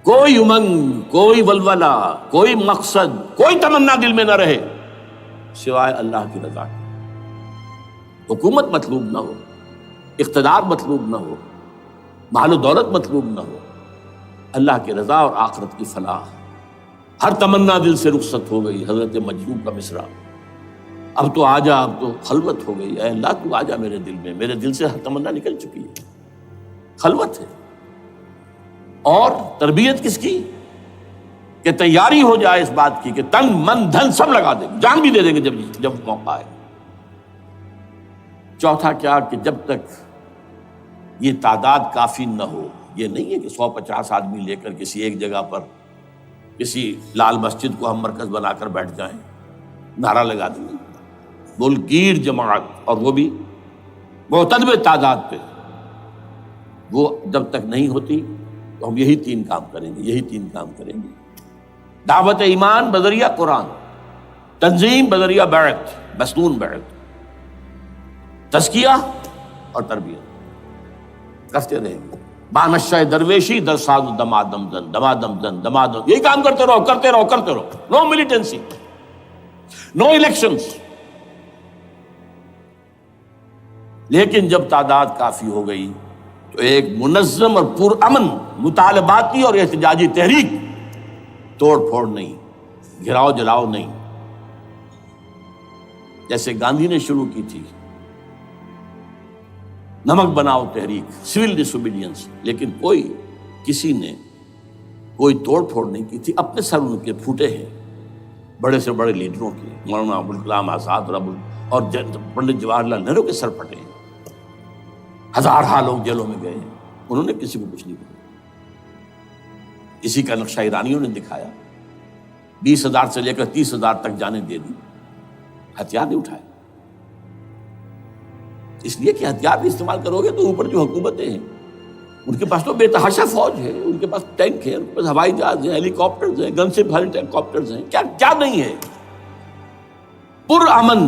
کوئی امنگ، کوئی ولولہ، کوئی مقصد، کوئی تمنا دل میں نہ رہے سوائے اللہ کی رضا کی۔ حکومت مطلوب نہ ہو، اقتدار مطلوب نہ ہو، مال و دولت مطلوب نہ ہو، اللہ کی رضا اور آخرت کی فلاح۔ ہر تمنا دل سے رخصت ہو گئی، حضرت مجذوب کا مصرع، اب تو آجا، اب تو خلوت ہو گئی، اے اللہ تو آجا میرے دل میں، میرے دل سے ہر تمنا نکل چکی ہے، خلوت ہے۔ اور تربیت کس کی؟ کہ تیاری ہو جائے اس بات کی کہ تن من دھن سب لگا دیں گے، جان بھی دے دیں گے جب موقع آئے۔ چوتھا کیا؟ کہ جب تک یہ تعداد کافی نہ ہو، یہ نہیں ہے کہ 150 آدمی لے کر کسی ایک جگہ پر کسی لال مسجد کو ہم مرکز بنا کر بیٹھ جائیں، نعرہ لگا دیں گے، گیر جماعت، اور وہ بھی معتدل تعداد پہ، وہ جب تک نہیں ہوتی تو ہم یہی 3 کام کریں گے۔ دعوت ایمان بذریعہ قرآن، تنظیم بذریعہ بیعت، مسنون بیعت، تزکیہ اور تربیت کرتے رہیں گے۔ بانشہ درویشی در ساز دمادم زن، دمادم زن، دمادم، یہی کام کرتے رہو۔ نو ملیٹنسی، نو الیکشنز۔ لیکن جب تعداد کافی ہو گئی تو ایک منظم اور پرامن مطالباتی اور احتجاجی تحریک، توڑ پھوڑ نہیں، گھراؤ جلاؤ نہیں، جیسے گاندھی نے شروع کی تھی نمک بناؤ تحریک، سول ڈس اوبیڈینس، لیکن کسی نے کوئی توڑ پھوڑ نہیں کی تھی. اپنے سر ان کے پھوٹے ہیں بڑے سے بڑے لیڈروں کے، مولانا ابوالکلام آزاد اور پنڈت جواہر لال نہرو کے سر پھٹے ہیں. ہزارہ لوگ جیلوں میں گئے ہیں، انہوں نے کسی کو کچھ نہیں کہا. اسی کا نقشہ ایرانیوں نے دکھایا، 20,000 سے لے کر 30,000 تک جانیں دے دی، ہتھیار نہیں اٹھائے. اس لیے کہ ہتھیار بھی استعمال کرو گے تو اوپر جو حکومتیں ہیں ان کے پاس تو بے تحاشا فوج ہے، ان کے پاس ٹینک ہے، ان کے پاس ہوائی جہاز ہیں، ہیلی کاپٹرز ہیں، گن سے بھرے ہیلی کاپٹرز ہیں، کیا کیا نہیں ہے. پرامن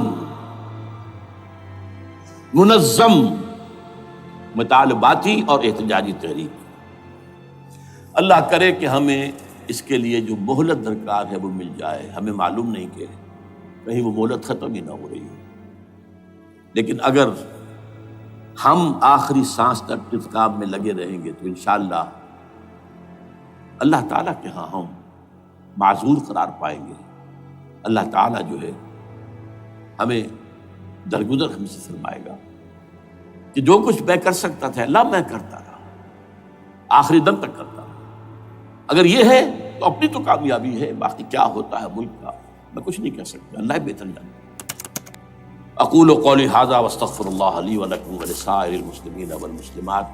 منظم مطالباتی اور احتجاجی تحریک. اللہ کرے کہ ہمیں اس کے لیے جو مہلت درکار ہے وہ مل جائے. ہمیں معلوم نہیں کہ کہیں وہ مہلت ختم ہی نہ ہو رہی ہے، لیکن اگر ہم آخری سانس تک اس کام میں لگے رہیں گے تو انشاءاللہ اللہ تعالیٰ کے ہاں ہم معذور قرار پائیں گے. اللہ تعالیٰ جو ہے ہمیں درگزر ہم سے فرمائے گا کہ جو کچھ میں کر سکتا تھا اللہ میں کرتا رہا، آخری دم تک کرتا رہا. اگر یہ ہے تو اپنی تو کامیابی ہے، باقی کیا ہوتا ہے ملک کا میں کچھ نہیں کہہ سکتا، اللہ بہتر جانتا. اقول قولی ھذا واستغفر اللہ لی ولکم ولسائر المسلمین والمسلمات